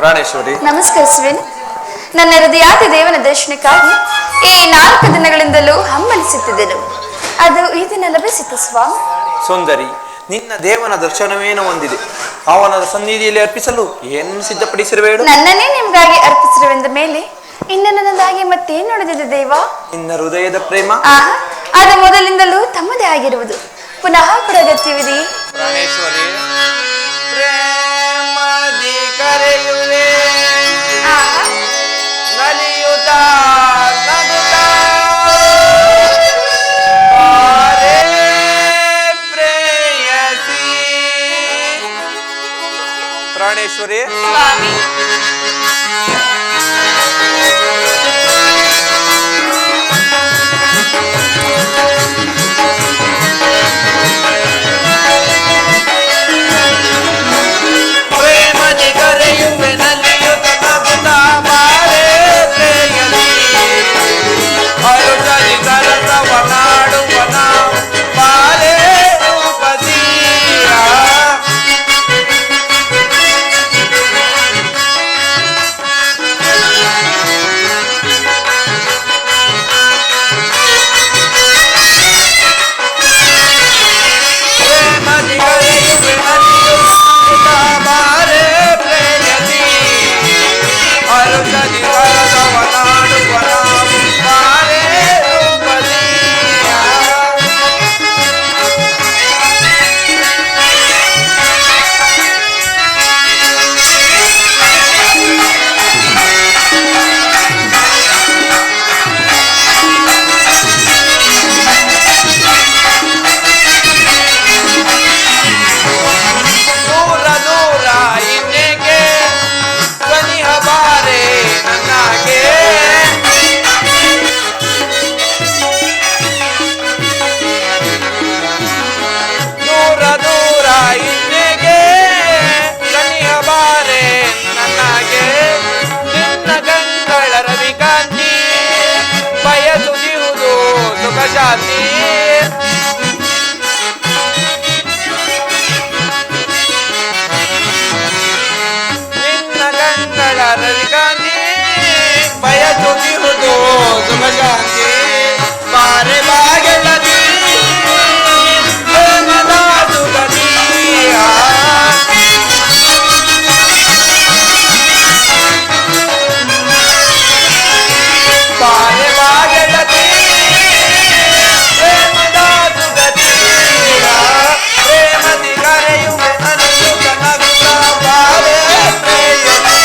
ಪ್ರಾಣೇಶ್ವರಿ, ನಮಸ್ಕರಿಸುವೆನು. ನನ್ನ ಹೃದಯಾತಿ ದೇವನ ದರ್ಶನಕ್ಕಾಗಿ ಈ 4 ದಿನಗಳಿಂದಲೂ ಹಮ್ಮಲಿಸುತ್ತಿದ್ದೆನು. ಅದು ಈ ದಿನ ಲಭಿಸಿತು ಸ್ವಾಮಿ. ಸುಂದರಿ, ನಿನ್ನ ದೇವನ ದರ್ಶನವೇನೋ ಹೊಂದಿದೆ. ಅವನ ಸನ್ನಿಧಿಯಲ್ಲಿ ಅರ್ಪಿಸಲು ಏನು ಸಿದ್ಧಪಡಿಸಿರಬೇಡ. ನನ್ನನ್ನೇ ನಿಮ್ಗಾಗಿ ಅರ್ಪಿಸಿರುವೆಂದ ಮೇಲೆ ಇನ್ನು ನನ್ನದಾಗಿ ಮತ್ತೇನು ನೋಡಿದೆ ದೇವ? ನಿನ್ನ ಹೃದಯದ ಪ್ರೇಮ ಅದು ಮೊದಲಿಂದಲೂ ತಮ್ಮದೇ ಆಗಿರುವುದು. ಪುನಃ ಕೂಡ ಅಗತ್ಯವಿದೆ. ಪ್ರಾಣೇಶ್ವರಿ, ಪ್ರೇಮದಿ ಕರೆಯುವೆ ನಲಿಯುತ್ತ ನಗುತ್ತಾ ಬಾರೆ ಪ್ರೇಯಸಿ. ಪ್ರಾಣೇಶ್ವರಿ, ಸ್ವಾಮಿ, ನಿನ್ನ ಗಂಗಳ ರವಿಕಾಂತಿ ಬಯಸುತ್ತಿರುವುದು ಸುಖ ಶಾಂತಿ. ಬಾರೆ ಬಾಗೆಳದಿ ಪ್ರೇಮದ ಸುಗಂಧಿಯ. ಬಾರೆ ಬಾಗೆಳದಿ ಪ್ರೇಮದ ಸುಗಂಧಿಯ. ಪ್ರೇಮದಿ ಕರೆಯುವೆ ನಲಿಯುತ್ತ ನಗುತ್ತಾ ಬಾರೆ ಪ್ರೇಯಸಿ.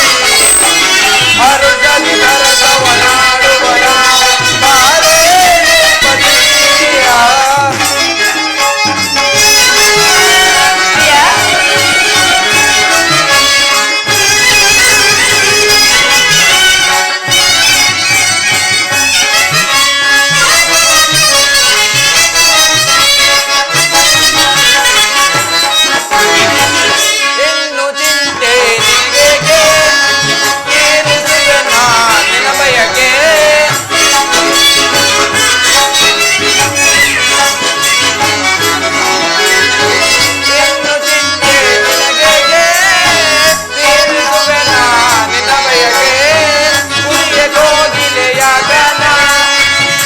ಹರುಷದಿ ನರಸವನಾಡುವನ ಬಾರೆ ಪತಿಯ. ಇನ್ನು ಚಿಂತೆ ನಿನಗೇಕೆ, ತೀರಿಸುವೆ ನಾನಿನ ಬಯಕೆ. ಇನ್ನು ಚಿಂತೆ ನಿನಗೇಕೆ, ತೀರಿಸುವೆ ನಾನಿನ ಬಯಕೆ. ಗುರಿಯ ಕೋಗಿಲೆಯ ಗನ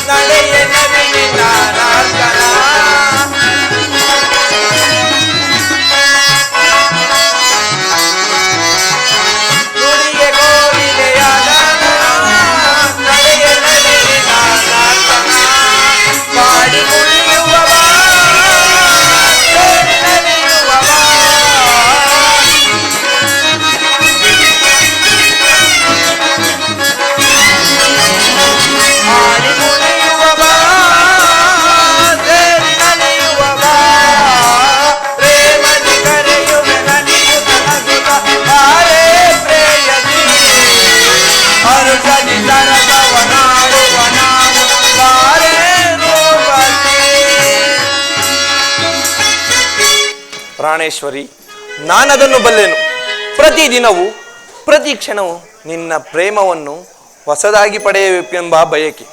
ನಡೆಯ ನವಿಲಿನ ನರ್ತನ. ನುಡಿಗೆ ಕೋಗಿಲೆಯ ಗನ ನಡೆಯ ನವಿಲಿನ ನರ್ತನ. ಮಾಡಿ ಕುಣಿಯುವವ ಸೇರಿ ನಲಿಯುವವ. ಮಾಡಿ ಕುಣಿಯುವವ ಸೇರಿ ನಲಿಯುವವ. ಪ್ರೇಮದಿ ಕರೆಯುವೆ ನಲಿಯುತ್ತ ನಗುತ್ತಾ ಬಾರೆ ಪ್ರೇಯಸಿ. ಹರುಷದಿ ಸರಸವನಾಡುವನ ಬಾರೆ ರೂಪಸಿ. ಪ್ರಾಣೇಶ್ವರಿ, ನಾನದನ್ನು ಬಲ್ಲೆನು. ಪ್ರತಿದಿನವೂ ಪ್ರತಿ ಕ್ಷಣವೂ ನಿನ್ನ ಪ್ರೇಮವನ್ನು ಹೊಸದಾಗಿ ಪಡೆಯಬೇಕೆಂಬ ಬಯಕೆ.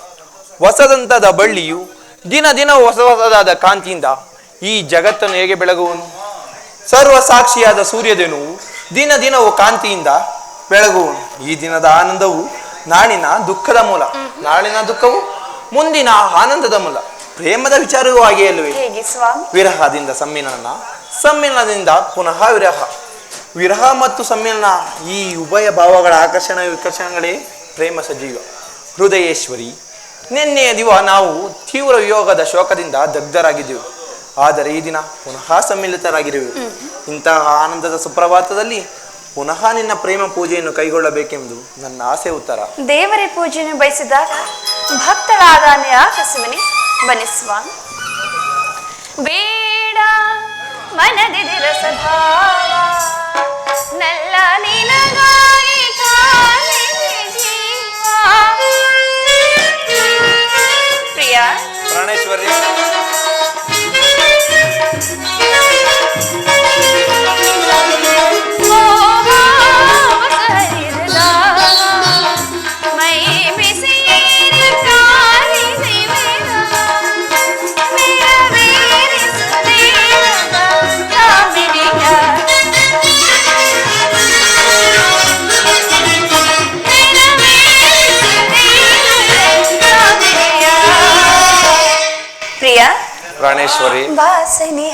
ಹೊಸದಂತದ ಬಳ್ಳಿಯು ದಿನ ದಿನ ಹೊಸ ಹೊಸದಾದ ಕಾಂತಿಯಿಂದ ಈ ಜಗತ್ತನ್ನು ಹೇಗೆ ಬೆಳಗುವನು? ಸರ್ವ ಸಾಕ್ಷಿಯಾದ ಸೂರ್ಯದೇನು ದಿನ ದಿನವೂ ಕಾಂತಿಯಿಂದ ಬೆಳಗುವನು. ಈ ದಿನದ ಆನಂದವು ನಾಳಿನ ದುಃಖದ ಮೂಲ, ನಾಳಿನ ದುಃಖವು ಮುಂದಿನ ಆನಂದದ ಮೂಲ. ಪ್ರೇಮದ ವಿಚಾರವೂ ಹಾಗೆ ಅಲ್ವೇ? ಹೇಗೆ ಸ್ವಾಮಿ? ವಿರಹದಿಂದ ಸಮ್ಮಿಲನ, ಸಮ್ಮಿಲನದಿಂದ ಪುನಃ ವಿರಹ, ವಿರಹ ಮತ್ತು ಸಮ್ಮಿಲನ, ಈ ಉಭಯ ಭಾವಗಳ ಆಕರ್ಷಣ ವಿಕರ್ಷಣಗಳೇ ಪ್ರೇಮ ಸಜೀವ. ಹೃದಯೇಶ್ವರಿ, ನಿನ್ನೆಯ ದಿವ ನಾವು ತೀವ್ರ ವಿಯೋಗದ ಶೋಕದಿಂದ ದಗ್ಧರಾಗಿದ್ದೆವು. ಆದರೆ ಈ ದಿನ ಪುನಃ ಸಮ್ಮಿಲಿತರಾಗಿರುವೆವು. ಇಂತಹ ಆನಂದದ ಸುಪ್ರಭಾತದಲ್ಲಿ ಪುನಃ ನಿನ್ನ ಪ್ರೇಮ ಪೂಜೆಯನ್ನು ಕೈಗೊಳ್ಳಬೇಕೆಂದು ನನ್ನ ಆಸೆ ಉತ್ತರ. ದೇವರ ಪೂಜೆಯನ್ನು ಬಯಸಿದಾಗ ಭಕ್ತಳಾದ ಆಕಸುವಿನಿ ಬನ್ನಿ ಸ್ವಾಮಿ. ಬೇಡ ಮನದಿದಿರ ಸ್ವಭಾವ ನಲ್ಲ ನಿನಗಾಗಿ ಕಾಲಿದೆ ಜೀವ. ಪ್ರಿಯ ಪ್ರಾಣೇಶ್ವರಿ, ಪ್ರಾಣೇಶ್ವರಿ, ವಾಸನೆ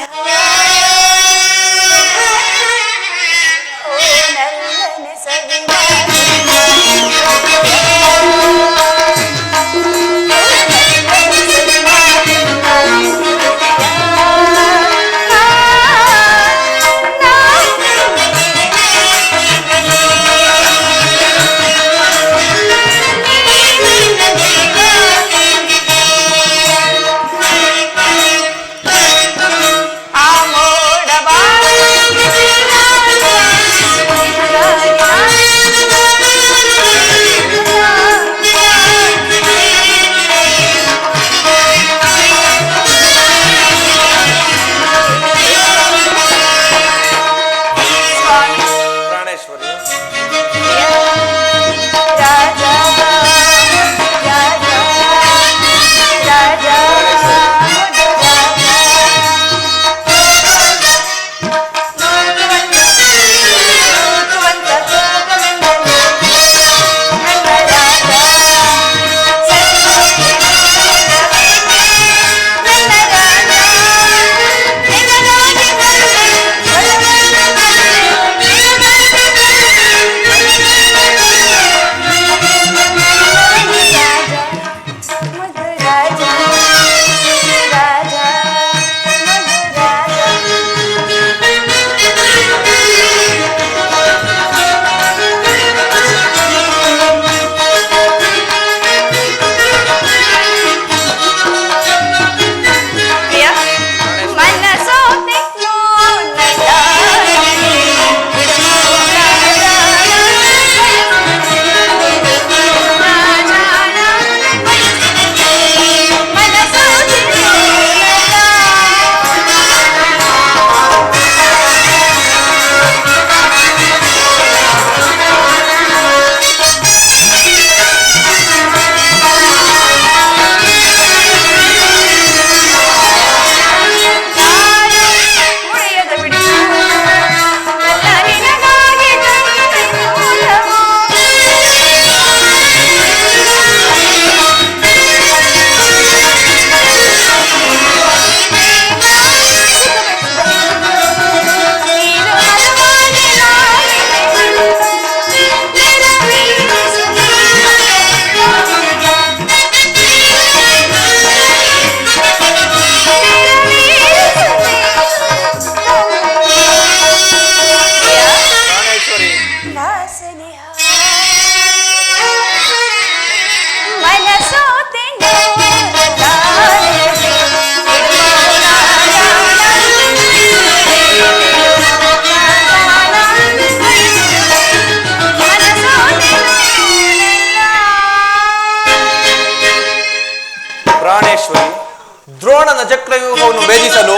ದ್ರೋಣನ ಚಕ್ರವ್ಯೂಹವನ್ನು ಭೇದಿಸಲು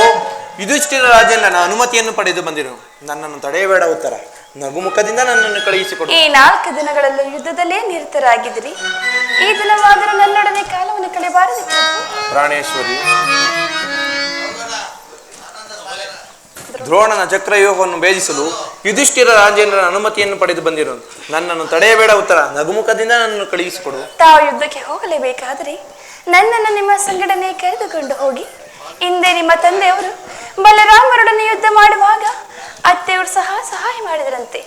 ಯುಧಿಷ್ಠಿರ ರಾಜನ ಅನುಮತಿಯನ್ನು ಪಡೆದು ಬಂದಿರು. ನನ್ನನ್ನು ತಡೆಯಬೇಡ ಉತ್ತರ. ನಗುಮುಖದಿಂದ ನನ್ನನ್ನು ಕಳುಹಿಸಿಕೊಡು. ಈ 4 ದಿನಗಳಲ್ಲೂ ಯುದ್ಧದಲ್ಲೇ ನಿರತರಾಗಿದ್ರಿ. ಈ ದಿನವಾದರೂ ನನ್ನೊಡನೆ ಕಾಲವನ್ನು ಕಳೆಯಬಾರದಿತ್ತು. ಪ್ರಾಣೇಶ್ವರಿ, ದ್ರೋಣನ ಚಕ್ರವ್ಯೂಹವನ್ನು ಭೇದಿಸಲು ಯುಧಿಷ್ಠಿರ ರಾಜೇಂದ್ರನ ಅನುಮತಿಯನ್ನು ಪಡೆದು ಬಂದಿರುವುದು. ನನ್ನನ್ನು ತಡೆಯಬೇಡ ಉತ್ತರ, ನಗುಮುಖದಿಂದ ನನ್ನನ್ನು ಕಳುಹಿಸಿಕೊಡು. ತಾವು ಯುದ್ಧಕ್ಕೆ ಹೋಗಲೇಬೇಕಾದರೆ ನನ್ನನ್ನು ನಿಮ್ಮ ಸಂಘಟನೆ ಕರೆದುಕೊಂಡು ಹೋಗಿ. ಹಿಂದೆ ನಿಮ್ಮ ತಂದೆಯವರು ಬಲರಾಮರೊಡನೆ ಯುದ್ಧ ಮಾಡುವಾಗ ಅತ್ತೆಯವರು ಸಹಾಯ ಮಾಡಿದರಂತೆ.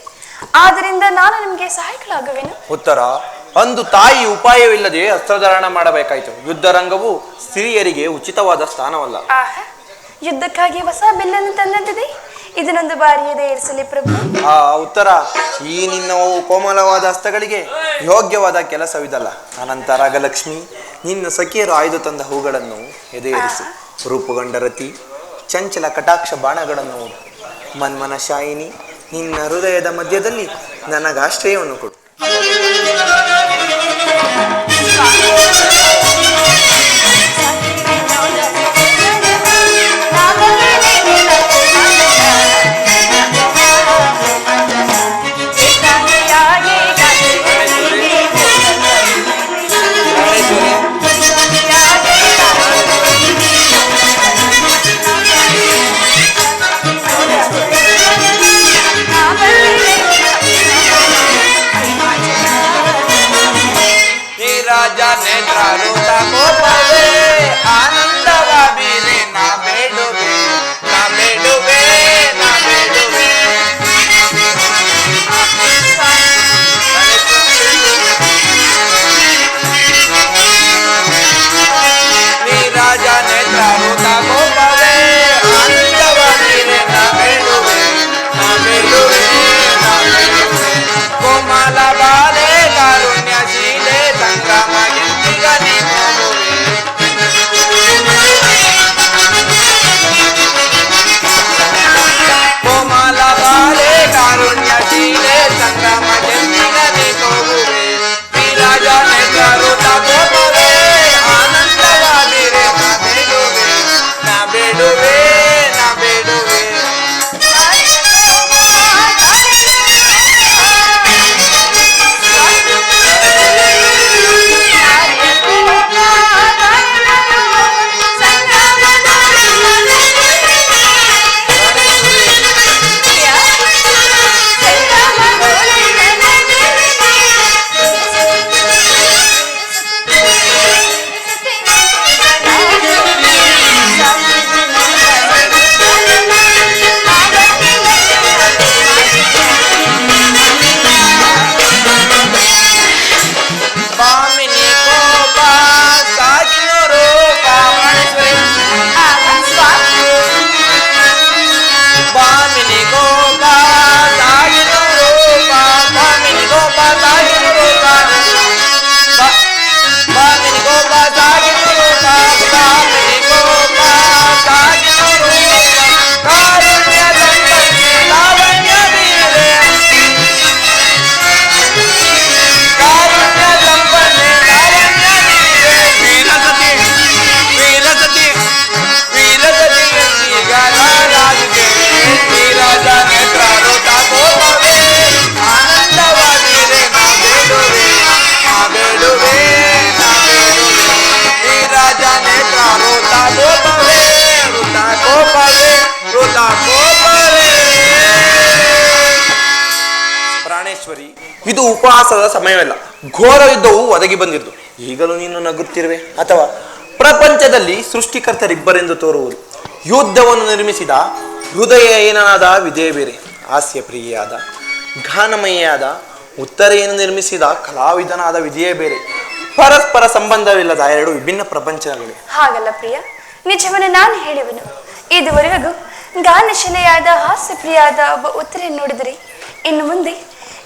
ಆದ್ದರಿಂದ ನಾನು ನಿಮಗೆ ಸಹಾಯಕಳಾಗುವೆನು. ಉತ್ತರ, ಅಂದು ತಾಯಿ ಉಪಾಯವಿಲ್ಲದೆ ಅಸ್ತ್ರಧಾರಣ ಮಾಡಬೇಕಾಯಿತು. ಯುದ್ಧ ರಂಗವು ಸ್ತ್ರೀಯರಿಗೆ ಉಚಿತವಾದ ಸ್ಥಾನವಲ್ಲ. ಆಹಾ, ಯುದ್ಧಕ್ಕಾಗಿ ಹೊಸ ಬಿಲ್ಲನ್ನು ತಂದಂತಿದೆ. ಇದನ್ನೊಂದು ಬಾರಿಯದೇ ಇರಿಸಲಿ ಪ್ರಭು. ಉತ್ತರ, ಈ ನಿನ್ನ ಕೋಮಲವಾದ ಹಸ್ತಗಳಿಗೆ ಯೋಗ್ಯವಾದ ಕೆಲಸವಿದಲ್ಲ. ಅನಂತರ ರಾಗಲಕ್ಷ್ಮಿ, ನಿನ್ನ ಸಖಿಯರು ಆಯ್ದು ತಂದ ಹೂಗಳನ್ನು ಎದೆಯೇರಿಸು. ರೂಪುಗೊಂಡ ರತಿ, ಚಂಚಲ ಕಟಾಕ್ಷ ಬಾಣಗಳನ್ನು ಮನ್ಮನ ಶಾಯಿನಿ, ನಿನ್ನ ಹೃದಯದ ಮಧ್ಯದಲ್ಲಿ ನನಗಾಶ್ರಯವನ್ನು ಕೊಡು. ಇದು ಉಪವಾಸದ ಸಮಯವಲ್ಲ, ಘೋರ ಯುದ್ಧವು ಒದಗಿ ಬಂದಿದ್ದು. ಈಗಲೂ ನೀನು ನಗುತ್ತಿರುವೆ, ಅಥವಾ ಪ್ರಪಂಚದಲ್ಲಿ ಸೃಷ್ಟಿಕರ್ತರಿಬ್ಬರೆಂದು ತೋರುವುದು. ಯುದ್ಧವನ್ನು ನಿರ್ಮಿಸಿದ ಹೃದಯಹೀನನಾದ ವಿಧೇಯ ಬೇರೆ, ಹಾಸ್ಯ ಪ್ರಿಯೆಯಾದ ಗಾನಮಯಿಯಾದ ಉತ್ತರೆಯನ್ನು ನಿರ್ಮಿಸಿದ ಕಲಾವಿದನಾದ ವಿಧೇಯ ಬೇರೆ. ಪರಸ್ಪರ ಸಂಬಂಧವಿಲ್ಲದ ಎರಡು ವಿಭಿನ್ನ ಪ್ರಪಂಚಗಳು. ಹಾಗಲ್ಲ ಪ್ರಿಯ, ನಿಜವನ್ನು ನಾನು ಹೇಳುವೆನು. ಇದುವರೆಗೂ ಗಾನಶಿಲೆಯಾದ ಹಾಸ್ಯಪ್ರಿಯಾದ ಒಬ್ಬ ಉತ್ತರೆ ನೋಡಿದರೆ, ಇನ್ನು ಮುಂದೆ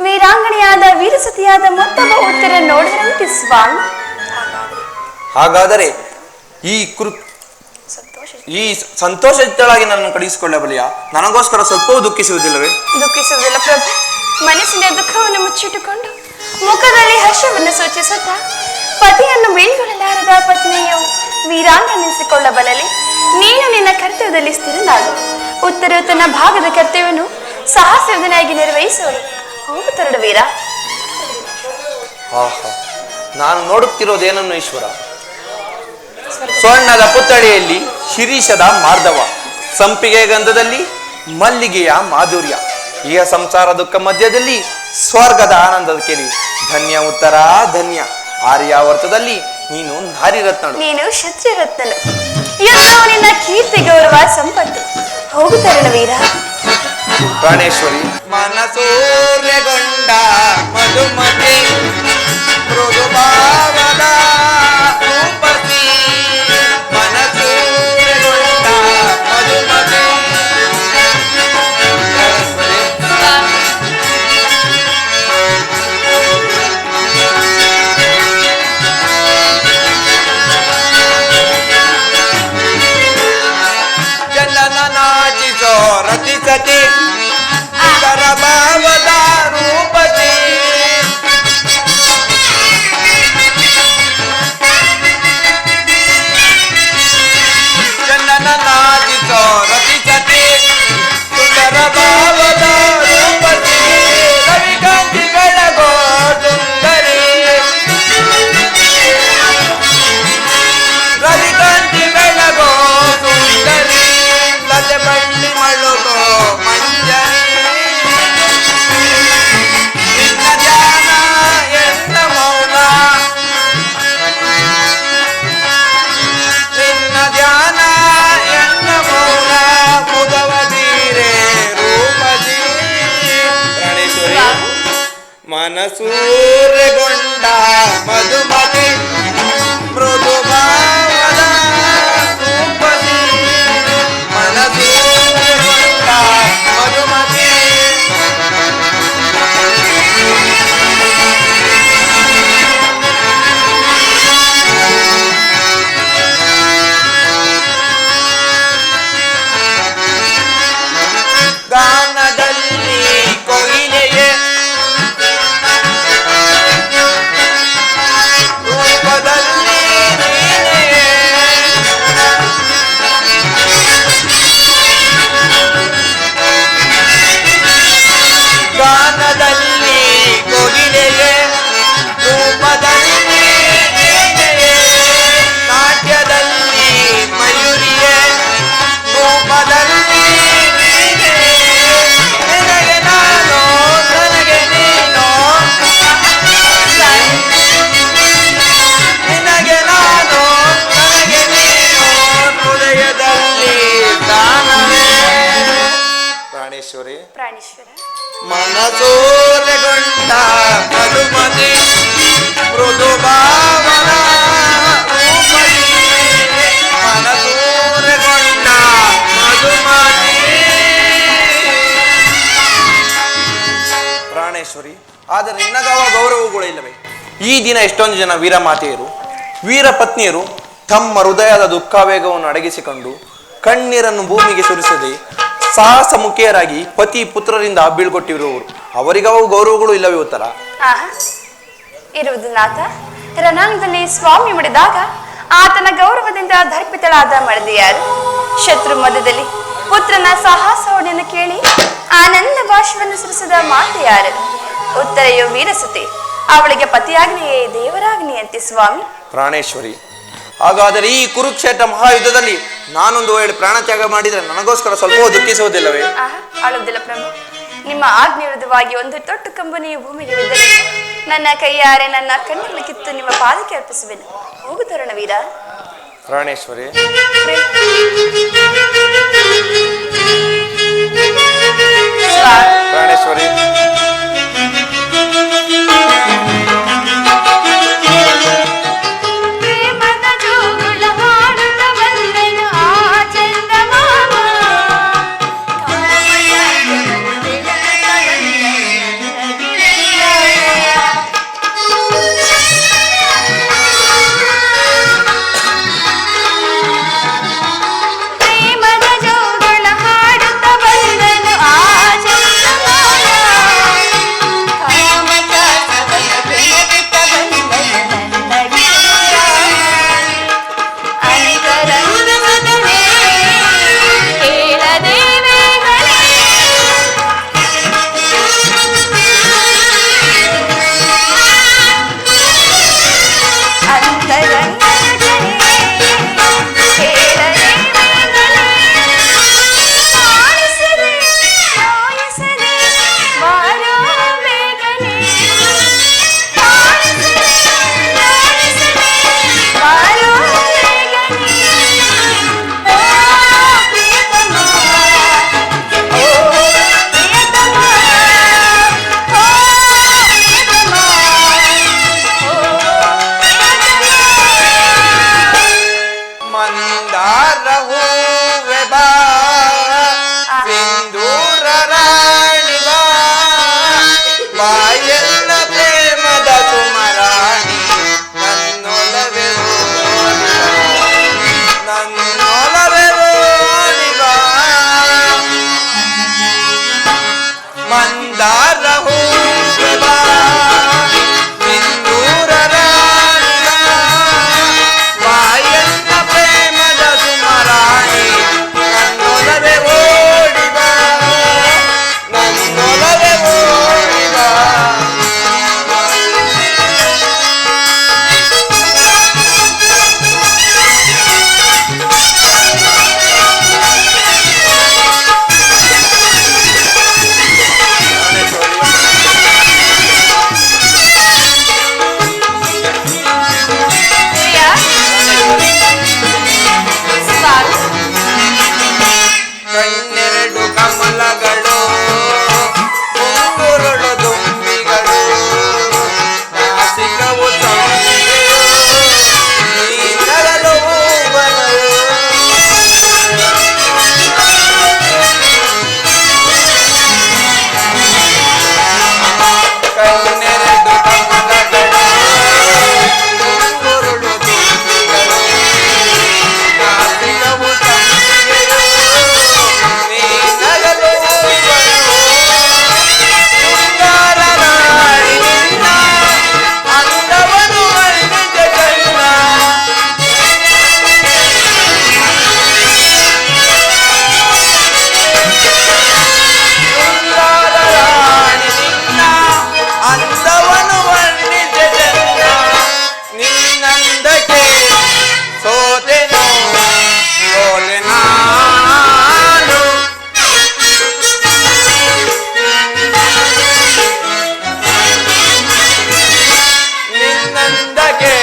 ವೀರಾಂಗಣೆಯಾದ ವೀರಸತಿಯಾದ ಮತ್ತೊಬ್ಬ ಉತ್ತರ ನೋಡಿದ್ರಂತೆ ಸ್ವಾಮಿ. ಹಾಗಾದರೆ ಈ ಸಂತೋಷಿತಳಾಗಿ ನನ್ನನ್ನು ಕಳುಹಿಸಿಕೊಳ್ಳಬಲಿಯಾ? ನನಗೋಸ್ಕರ ಸ್ವಲ್ಪವೂ ದುಃಖಿಸುವುದಿಲ್ಲವೇ? ದುಃಖಿಸುವುದಿಲ್ಲ ಪ್ರಭು. ಮನಸ್ಸಿನ ದುಃಖವನ್ನು ಮುಚ್ಚಿಟ್ಟುಕೊಂಡು ಮುಖದಲ್ಲಿ ಹರ್ಷವನ್ನು ಸೂಚಿಸುತ್ತಾ, ಪತಿಯನ್ನು ಬೀಳ್ಗೊಳ್ಳಲಾರದ ಪತ್ನಿಯು ವೀರಾಂಗನೆನಿಸಿಕೊಳ್ಳಬಲ್ಲಲೆ. ನೀನು ನಿನ್ನ ಕರ್ತವ್ಯದಲ್ಲಿ ಸ್ಥಿರನಾಗು. ಉತ್ತರವು ತನ್ನ ಭಾಗದ ಕರ್ತವ್ಯವನ್ನು ಸಾಹಸವದನಾಗಿ ನಿರ್ವಹಿಸುವಳು. ಹೋಗು ತರಡು ವೀರ. ನಾನು ನೋಡುತ್ತಿರೋದೇನನ್ನು ಈಶ್ವರ? ಸ್ವರ್ಣದ ಪುತ್ಥಳಿಯಲ್ಲಿ ಶಿರೀಷದ ಮಾರ್ಧವ, ಸಂಪಿಗೆ ಗಂಧದಲ್ಲಿ ಮಲ್ಲಿಗೆಯ ಮಾಧುರ್ಯ. ಈಗ ಸಂಸಾರ ದುಃಖ ಮಧ್ಯದಲ್ಲಿ ಸ್ವರ್ಗದ ಆನಂದದ ಕೇಳಿ. ಧನ್ಯ ಉತ್ತರ ಧನ್ಯ. ಆರ್ಯಾವರ್ತದಲ್ಲಿ ನೀನು ನಾರಿರತ್ನಳು. ನೀನು ಕ್ಷತ್ರಿಯ ರತ್ನನು. ಎಲ್ಲೋ ನಿನ್ನ ಕೀರ್ತಿ ಗೌರವ ಸಂಪತ್ತು. ಹೋಗು ತರುಣವೀರ. ಪ್ರಾಣೇಶ್ವರಿ ಮನಸೂರ್ಯಗೊಂಡ ಮಧುಮತಿ ಮೃದು ಭಾವದ ರೂಪಸಿ. ಮನಸೂರ್ಯಗೊಂಡ ಮಧುಮತಿ. ಜನನ ನಾಚಿಸೋ ರತಿಸತಿ ಇದರ ಭಾವದ ರೂಪಸಿ. ಜನನ ನಾಚಿಸೋ ರತಿಸತಿ ಸುಂದರ ಭಾವದ ರೂಪಸಿ. ರವಿಕಾಂತಿ ಬೆಳಗೋ ಸುಂದರಿ. ರವಿಕಾಂತಿ ಬೆಳಗೋ ಸುಂದರಿ. ಲತೆ ಬಳ್ಳಿ ಮಳುಗೋ ಮಂಜರಿ. ನಿನ್ನ ಧ್ಯಾನ ಎನ್ನ ಮೌನ. ನಿನ್ನ ಧ್ಯಾನ ಎನ್ನ ಮೌನ. ಮುದವದೀರೆ ರೂಪದಿ. ಪ್ರಾಣೇಶ್ವರಿ ಮನಸೂರ್ಯಗೊಂಡ ಮಧುಮತಿ ಮೃದು ಭಾವದ ರೂಪದಿ. ಮನಸೂರ್ಯಗೊಂಡ ಮಧುಮತಿ. ಗಾನದಲ್ಲಿ ಕೊಯಿಲೆಯೇ ರೂಪದಲ್ಲಿ ನೀನೆಯೇ. ಗಾನದಲ್ಲಿ ಕೊಗಿಲೆಯೇ ರೂಪದಲ್ಲಿ ನೀನೆಯೇ. ನಾಟ್ಯದಲ್ಲಿ ಮಯೂರಿಯೇ ರೂಪದಲ್ಲಿ ನೀನೆಯೇ. ನಿನಗೆ ನಾನು ನನಗೆ ನೀನು. ನಿನಗೆ ನಾನು ನನಗೆ ನೀನು. ಹೃದಯದಲ್ಲಿ ತಾನವೇ. ಪ್ರಾಣೇಶ್ವರಿ ಪ್ರಾಣೇಶ್ವರ ಮನಸೂರ್ಯಗೊಂಡ ಮಧುಮತಿ ಮೃದು ಭಾವನ ರೂಪದಿ. ಮನಸೂರ್ಯಗೊಂಡ ಮಧುಮತಿ. ಪ್ರಾಣೇಶ್ವರಿ ಆದರೆ ನಿನಗವ ಗೌರವಗಳು ಇಲ್ಲವೇ? ಈ ದಿನ ಎಷ್ಟೊಂದು ಜನ ವೀರಮಾತೆಯರು ವೀರ ಪತ್ನಿಯರು ತಮ್ಮ ಹೃದಯದ ದುಃಖಾವೇಗವನ್ನು ಅಡಗಿಸಿಕೊಂಡು ಕಣ್ಣೀರನ್ನು ಭೂಮಿಗೆ ಸುರಿಸದೆ ಸಾಹಸ ಮುಖಿಯರಾಗಿ ಪತಿ ಪುತ್ರರಿಂದ ಬೀಳ್ಕೊಟ್ಟಿರುವವರು. ಅವರಿಗವು ಗೌರವಗಳು ಇಲ್ಲವೇ ಉತ್ತರ? ಆಹಾ, ಇರುವುದು ನಾಥ. ರಣಾಂಗದಲ್ಲಿ ಸ್ವಾಮಿ ಮುಡಿದಾಗ ಆತನ ಗೌರವದಿಂದ ದರ್ಪಿತಳಾದ ಮಡದಿಯಾರು. ಶತ್ರು ಮಧ್ಯದಲ್ಲಿ ಪುತ್ರನ ಸಾಹಸವನ್ನು ಕೇಳಿ ಆನಂದ ಭಾಷೆಯನ್ನು ಸುರಿಸಿದ ಮಾತೆಯಾರು. ಉತ್ತರೆಯು ವೀರಸುತೆ. ಅವಳಿಗೆ ಪತಿಯಾಗ್ನಿಯೇ ದೇವರಾಗ್ನಿಯಂತೆ ಸ್ವಾಮಿ. ಪ್ರಾಣೇಶ್ವರಿ ಹಾಗಾದರೆ ಈ ಕುರುಕ್ಷೇತ್ರ ಮಹಾಯುದ್ಧದಲ್ಲಿ ನಾನೊಂದು ವೇಳೆ ಪ್ರಾಣತ್ಯಾಗ ಮಾಡಿದರೆ ನನಗೋಸ್ಕರ ಸ್ವಲ್ಪ ದುಃಖಿಸುವುದಿಲ್ಲವೇ? ಆಹಾ, ಆಳುವುದಿಲ್ಲ ಪ್ರಭು. ನಿಮ್ಮ ಆಜ್ಞೆ ವಿರುದ್ಧವಾಗಿ ಒಂದು ತೊಟ್ಟು ಕಂಬನಿಯು ಭೂಮಿಗೆ ಬಿದ್ದರೆ ನನ್ನ ಕೈಯಾರೆ ನನ್ನ ಕಣ್ಣಲ್ಲಿ ಕಿತ್ತು ನಿಮ್ಮ ಪಾದಕ್ಕೆ ಅರ್ಪಿಸುವೆನು. ಹೋಗು ತರುಣವೀರ. ಪ್ರಾಣೇಶ್ವರಿ ಪ್ರಾಣೇಶ್ವರಿ ಪ್ರೇಮದ ಜೋಗುಳ ಹಾಡುತ್ತ ಬಂದನು ಮಂದಾರ ಹೂವ ಸಿಂಧೂರ ರಾಣಿಗ ಬಾಯನ್ನ ಪ್ರೇಮದ ಸುಮರಾಣಿ ನನ್ನೊಲವೇ ಓಡಿವ ನನ್ನೊಲವೇ ಓಡಿವ ಕಣ್ಣೆರಡು ಕಮಲಗಳು ಮುಂಗುರುಳು ದುಂಬಿಗಳು ನಾಸಿಕವು ತಂಬಿಗೆಯೋ ನೀ ನರಳು ಹೂವನವು ಕಣ್ಣೆರಡು ಕಮಲಗಳು ಮುಂಗುರುಳು ದುಂಬಿಗಳು ನಾಸಿಕವು ತಂಬಿಗೆಯೋ ಅಂದವನು ವರ್ಣಿತ ಜನ್ನ ನಿನ್ನಂದಕ್ಕೆ ಸೋತೆನು ಸೋಲೆ ನಾನು ನಿನ್ನಂದಕ್ಕೆ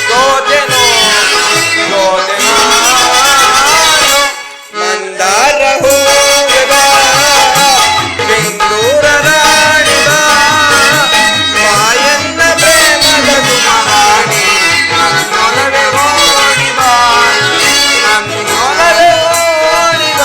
ಸೋತೆನು ಸೋಲೆ ನಾನು ಮಂದಾರ ಹೂವ ಸಿಂಧೂರ ರಾಣಿಗ ಮಾಯನ್ನ ಪ್ರೇಮದ ಸುಮರಾಣಿ ನನ್ನೊಲವೇ ಓಡಿವ ನನ್ನೊಲವೇ ಓಡಿವ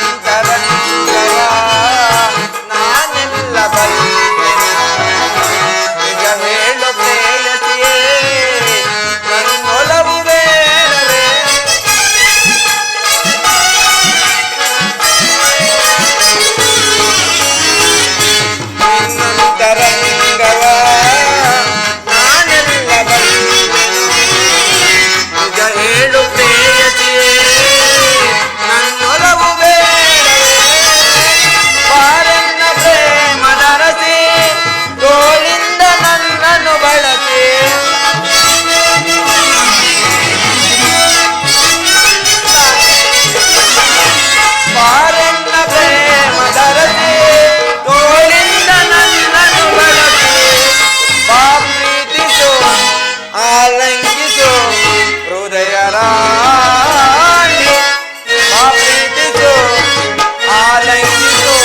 ನಿನ್ನಂತರಂಗವ ನಾನೆಲ್ಲ ಬಲ್ಲೆನು ನಿಜ ಹೇಳು ಪ್ರೇಯಸಿಯೇ ನನ್ನೊಲವು ಬೇಡವೇ ನಿನ್ನಂತರಂಗವ ನಾನೆಲ್ಲ ಬಲ್ಲೆನು ನಿಜ ಹೇಳು ಪ್ರೇಯಸಿಯೇ ನನ್ನೊಲವು ಬೇಡವೇ ಬಾರನ್ನ ಪ್ರೇಮದ ರಸಿ ತೋಳಿಂದ ನನ್ನನ್ನು ಬಳಸಿ ಬಾರನ್ನ ಪ್ರೇಮದ ರಸಿ ತೋಳಿಂದ ನನ್ನನ್ನು ಬಳಸಿ ಬಾ ಪ್ರೀತಿಸು ಆಲಂಗಿಸು ಹೃದಯ ರಾಣಿ ಬಾ ಪ್ರೀತಿಸು ಆಲಂಗಿಸು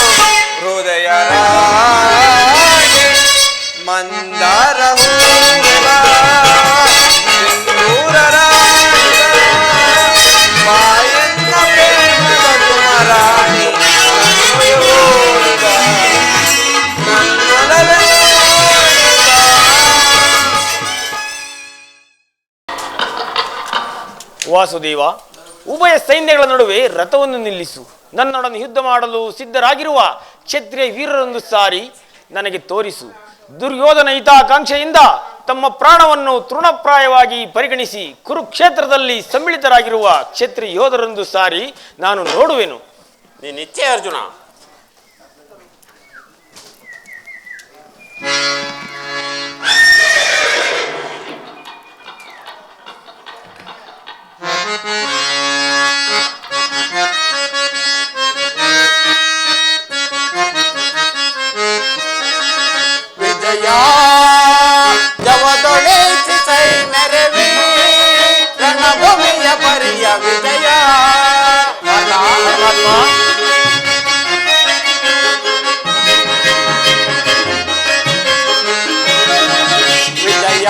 ಹೃದಯ ರಾಣಿ ಮಂದಾರ ಹೂವ ಸಿಂಧೂರ ರಾಣಿಗ ಮಾಯನ್ನ ಪ್ರೇಮದ ಸುಮರಾಣಿ ನನ್ನೊಲವೇ ಓಡಿವ ನನ್ನೊಲವೇ ಓಡಿವ ವಾಸುದೇವ, ಉಭಯ ಸೈನ್ಯಗಳ ನಡುವೆ ರಥವನ್ನು ನಿಲ್ಲಿಸು. ನನ್ನೊಡನೆ ಯುದ್ಧ ಮಾಡಲು ಸಿದ್ಧರಾಗಿರುವ ಕ್ಷತ್ರಿಯ ವೀರರೊಂದು ಸಾರಿ ನನಗೆ ತೋರಿಸು. ದುರ್ಯೋಧನ ಹಿತಾಕಾಂಕ್ಷೆಯಿಂದ ತಮ್ಮ ಪ್ರಾಣವನ್ನು ತೃಣಪ್ರಾಯವಾಗಿ ಪರಿಗಣಿಸಿ ಕುರುಕ್ಷೇತ್ರದಲ್ಲಿ ಸಮ್ಮಿಳಿತರಾಗಿರುವ ಕ್ಷತ್ರಿಯ ಯೋಧರೊಂದು ಸಾರಿ ನಾನು ನೋಡುವೆನು. ನಿಶ್ಚಯ ಅರ್ಜುನ. ವಿಜಯ ಜವದೊಡೆಸಿ ಸೈ ಮೆರವಿ ರಣಭೂಮಿಯ ಪರಿಯ ವಿಜಯ ಪರಮಾತ್ಮ ವಿಜಯ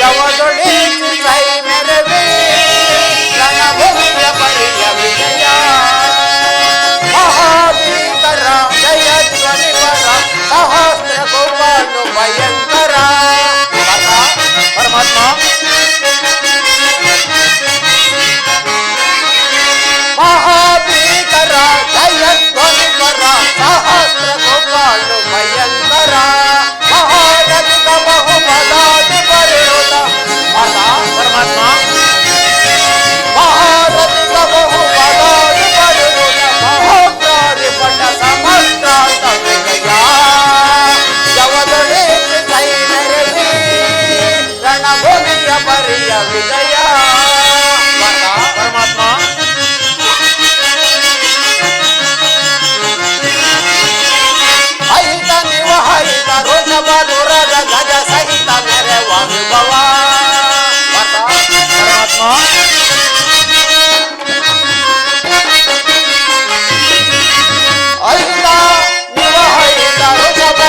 ಜವದೊಡೆಸಿ ಸೈ ಮೆರವಿ ರಣಭೂಮಿಯ ಪರಿಯ ವಿಜಯ ಮಹಾಭೀಕರ ಜಯಧ್ವನಿ ಪರ ಸಹಸ್ರ ಗೋಪಾಲು ಭಯಂಕರ ಪರಮಾತ್ಮ ಮಹಾಭೀಕರ ಜಯಧ್ವನಿ ಪರ ಸಹಸ್ರ ಗೋಪಾಲು ಭಯಂಕರ ಮಹಾರಥಿಕ ಬಹುಬಲಾದಿ ಬರುವುದ ಪರಮಾತ್ಮ ಮಹಾರಥಿಕ ಬಹುಬಲಾದಿ ಬರುವುದ ಮಹೋಗ್ರಾದಿ ಪಟ ಸಮಸ್ತಾಂತ ವಿಜಯ ಜವದೊಡೆಸಿ ಸೈ ಮೆರವಿ ರಣಭೂಮಿಯ ಪರಿಯ ವಿಜಯ ಪರಮಾತ್ಮ ಅಹಿತ ನಿವ ಹರಿತ ಋಷಭ ದುರದ ಗಜ ಸಹಿತ ಮೆರವ ವಿಭವ ಪರಮಾತ್ಮ ಅಹಿತ ನಿವ ಹರಿತ ಋಷಭ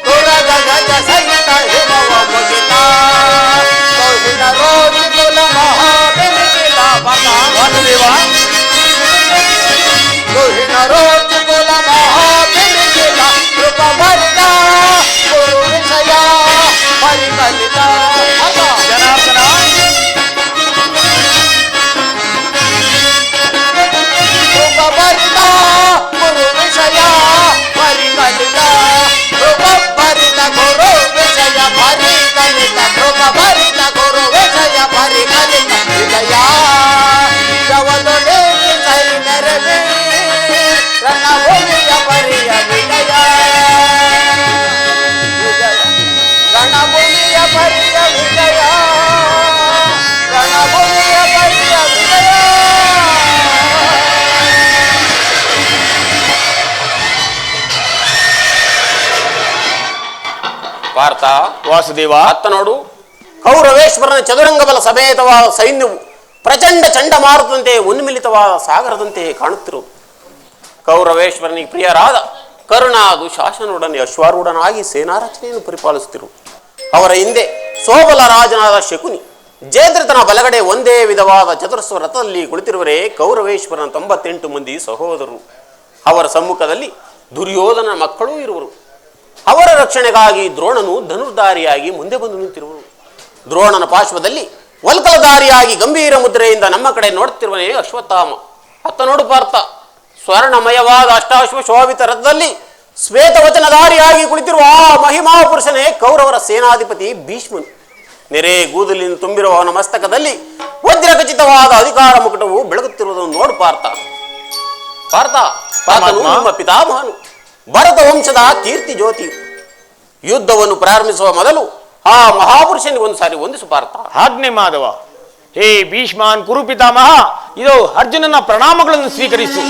ದುರದ ಗಜ ಸಹಿತ ಹಿಮವ ಮುಗಿತ ಕೌಶಿನ ರೋಜಿ ಕುಲ ಮಹಾಬಿಲಿಕಿಲ ವಾಸುದೇವ ಕೌಶಿನ ರೋಜಿ ಕುಲ ಮಹಾಬಿಲಿಕಿಲ ಕೃಪ ಭರಿತ ಗುರು ವಿಷಯ ಪರಿಕಲಿತ ಜನಾರ್ದನ ಕೃಪ ಭರಿತ ಗುರು ವಿಷಯ ಪರಿಕಲಿತ ಕೃಪ ಭರಿತ ಗುರು ವಿಷಯ ಪರಿಕಲಿತ ಕೃಪ ಭರಿತ ಗುರು ವಿಷಯ ಪರಿಕಲಿತ ವಿಜಯ ಜವದೊಡೆಸಿ ಸೈ ಮೆರವಿ ರಣಭೂಮಿಯ ಪರಿಯ ವಿಜಯ ವಿಜಯ ರಣಭೂಮಿಯ ಪರಿಯ ವಿಜಯ ರಣಭೂಮಿಯ ಪರಿಯ ವಿಜಯ ಭಾರತ ವಾಸುದೇವ ಅತ್ತ ನೋಡು ಕೌರವೇಶ್ವರನ ಚದುರಂಗ ಬಲ ಸಮೇತವಾದ ಸೈನ್ಯವು ಪ್ರಚಂಡ ಚಂಡಮಾರುತದಂತೆ ಉನ್ಮಿಲಿತವಾದ ಸಾಗರದಂತೆ ಕಾಣುತ್ತಿರುವುದು. ಕೌರವೇಶ್ವರನಿಗೆ ಪ್ರಿಯರಾದ ಕರುಣ ದುಶಾಸನೊಡನೆ ಅಶ್ವಾರೂಢನಾಗಿ ಸೇನಾರಚನೆಯನ್ನು ಪರಿಪಾಲಿಸುತ್ತಿರು. ಅವರ ಹಿಂದೆ ಸೋಬಲ ರಾಜನಾದ ಶಕುನಿ ಜಯದ್ರಥನ ಬಲಗಡೆ ಒಂದೇ ವಿಧವಾದ ಚತುರಸ್ವ ರಥದಲ್ಲಿ ಕುಳಿತಿರುವರೇ ಕೌರವೇಶ್ವರನ 98 ಮಂದಿ ಸಹೋದರರು. ಅವರ ಸಮ್ಮುಖದಲ್ಲಿ ದುರ್ಯೋಧನ ಮಕ್ಕಳೂ ಇರುವರು. ಅವರ ರಕ್ಷಣೆಗಾಗಿ ದ್ರೋಣನು ಧನುರ್ಧಾರಿಯಾಗಿ ಮುಂದೆ ಬಂದು ನಿಂತಿರುವರು. ದ್ರೋಣನ ಪಾರ್ಶ್ವದಲ್ಲಿ ವಲ್ಕಲಧಾರಿಯಾಗಿ ಗಂಭೀರ ಮುದ್ರೆಯಿಂದ ನಮ್ಮ ಕಡೆ ನೋಡುತ್ತಿರುವನೇ ಅಶ್ವತ್ಥಾಮ. ಅತ್ತ ನೋಡು ಪಾರ್ಥ, ಸ್ವರ್ಣಮಯವಾದ ಅಷ್ಟಾಶ್ವ ಶೋಭಿತ ರಥದಲ್ಲಿ ಶ್ವೇತವಚನಧಾರಿಯಾಗಿ ಕುಳಿತಿರುವ ಆ ಮಹಿಮಾ ಪುರುಷನೇ ಕೌರವರ ಸೇನಾಧಿಪತಿ ಭೀಷ್ಮನು. ನೆರೆ ಗೂದಲಿನ ತುಂಬಿರುವ ಅವನ ಮಸ್ತಕದಲ್ಲಿ ವಜ್ರಖಚಿತವಾದ ಅಧಿಕಾರ ಮುಕುಟವು ಬೆಳಗುತ್ತಿರುವುದನ್ನು ನೋಡು ಪಾರ್ಥ. ಪಾರ್ಥ, ಪಾರ್ಥನು ನಮ್ಮ ಪಿತಾಮಹನು, ಭರತ ವಂಶದ ಕೀರ್ತಿ ಜ್ಯೋತಿ. ಯುದ್ಧವನ್ನು ಪ್ರಾರಂಭಿಸುವ ಮೊದಲು ಆ ಮಹಾಪುರುಷನಿಗೆ ಒಂದು ಸಾರಿ ವಂದಿಸು ಪಾರ್ಥ. ಆಜ್ಞೆ ಮಾಧವ. ಹೇ ಭೀಷ್ಮಾನ್ ಕುರು ಪಿತಾಮಹ, ಇದು ಅರ್ಜುನನ ಪ್ರಣಾಮಗಳನ್ನು ಸ್ವೀಕರಿಸು.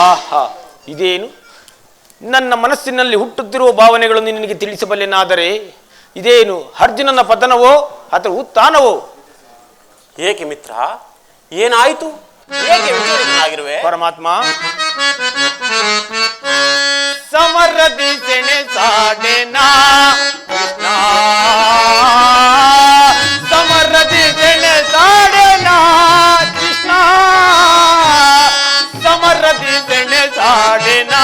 ಆಹಾ, ಇದೇನು ನನ್ನ ಮನಸ್ಸಿನಲ್ಲಿ ಹುಟ್ಟುತ್ತಿರುವ ಭಾವನೆಗಳನ್ನು ನಿನಗೆ ತಿಳಿಸಬಲ್ಲೆನಾದರೆ ಇದೇನು ಅರ್ಜುನನ ಪತನವೋ ಅಥವಾ ಉತ್ಥಾನವೋ? ಏಕೆ ಮಿತ್ರ, ಏನಾಯಿತು? ಏಕೆ ವಿಚಲಿತನಾಗಿರುವೆ? ಪರಮಾತ್ಮ, ಸಮರದಿ ಸೆಣೆ ಸಾಡೆನಾ ಕೃಷ್ಣ, ಸಮರದಿ ಸೆಣೆ ಸಾಡೆನಾ ಕೃಷ್ಣ, ಸಮರದಿ ಸೆಣೆ ಸಾಡೆನಾ.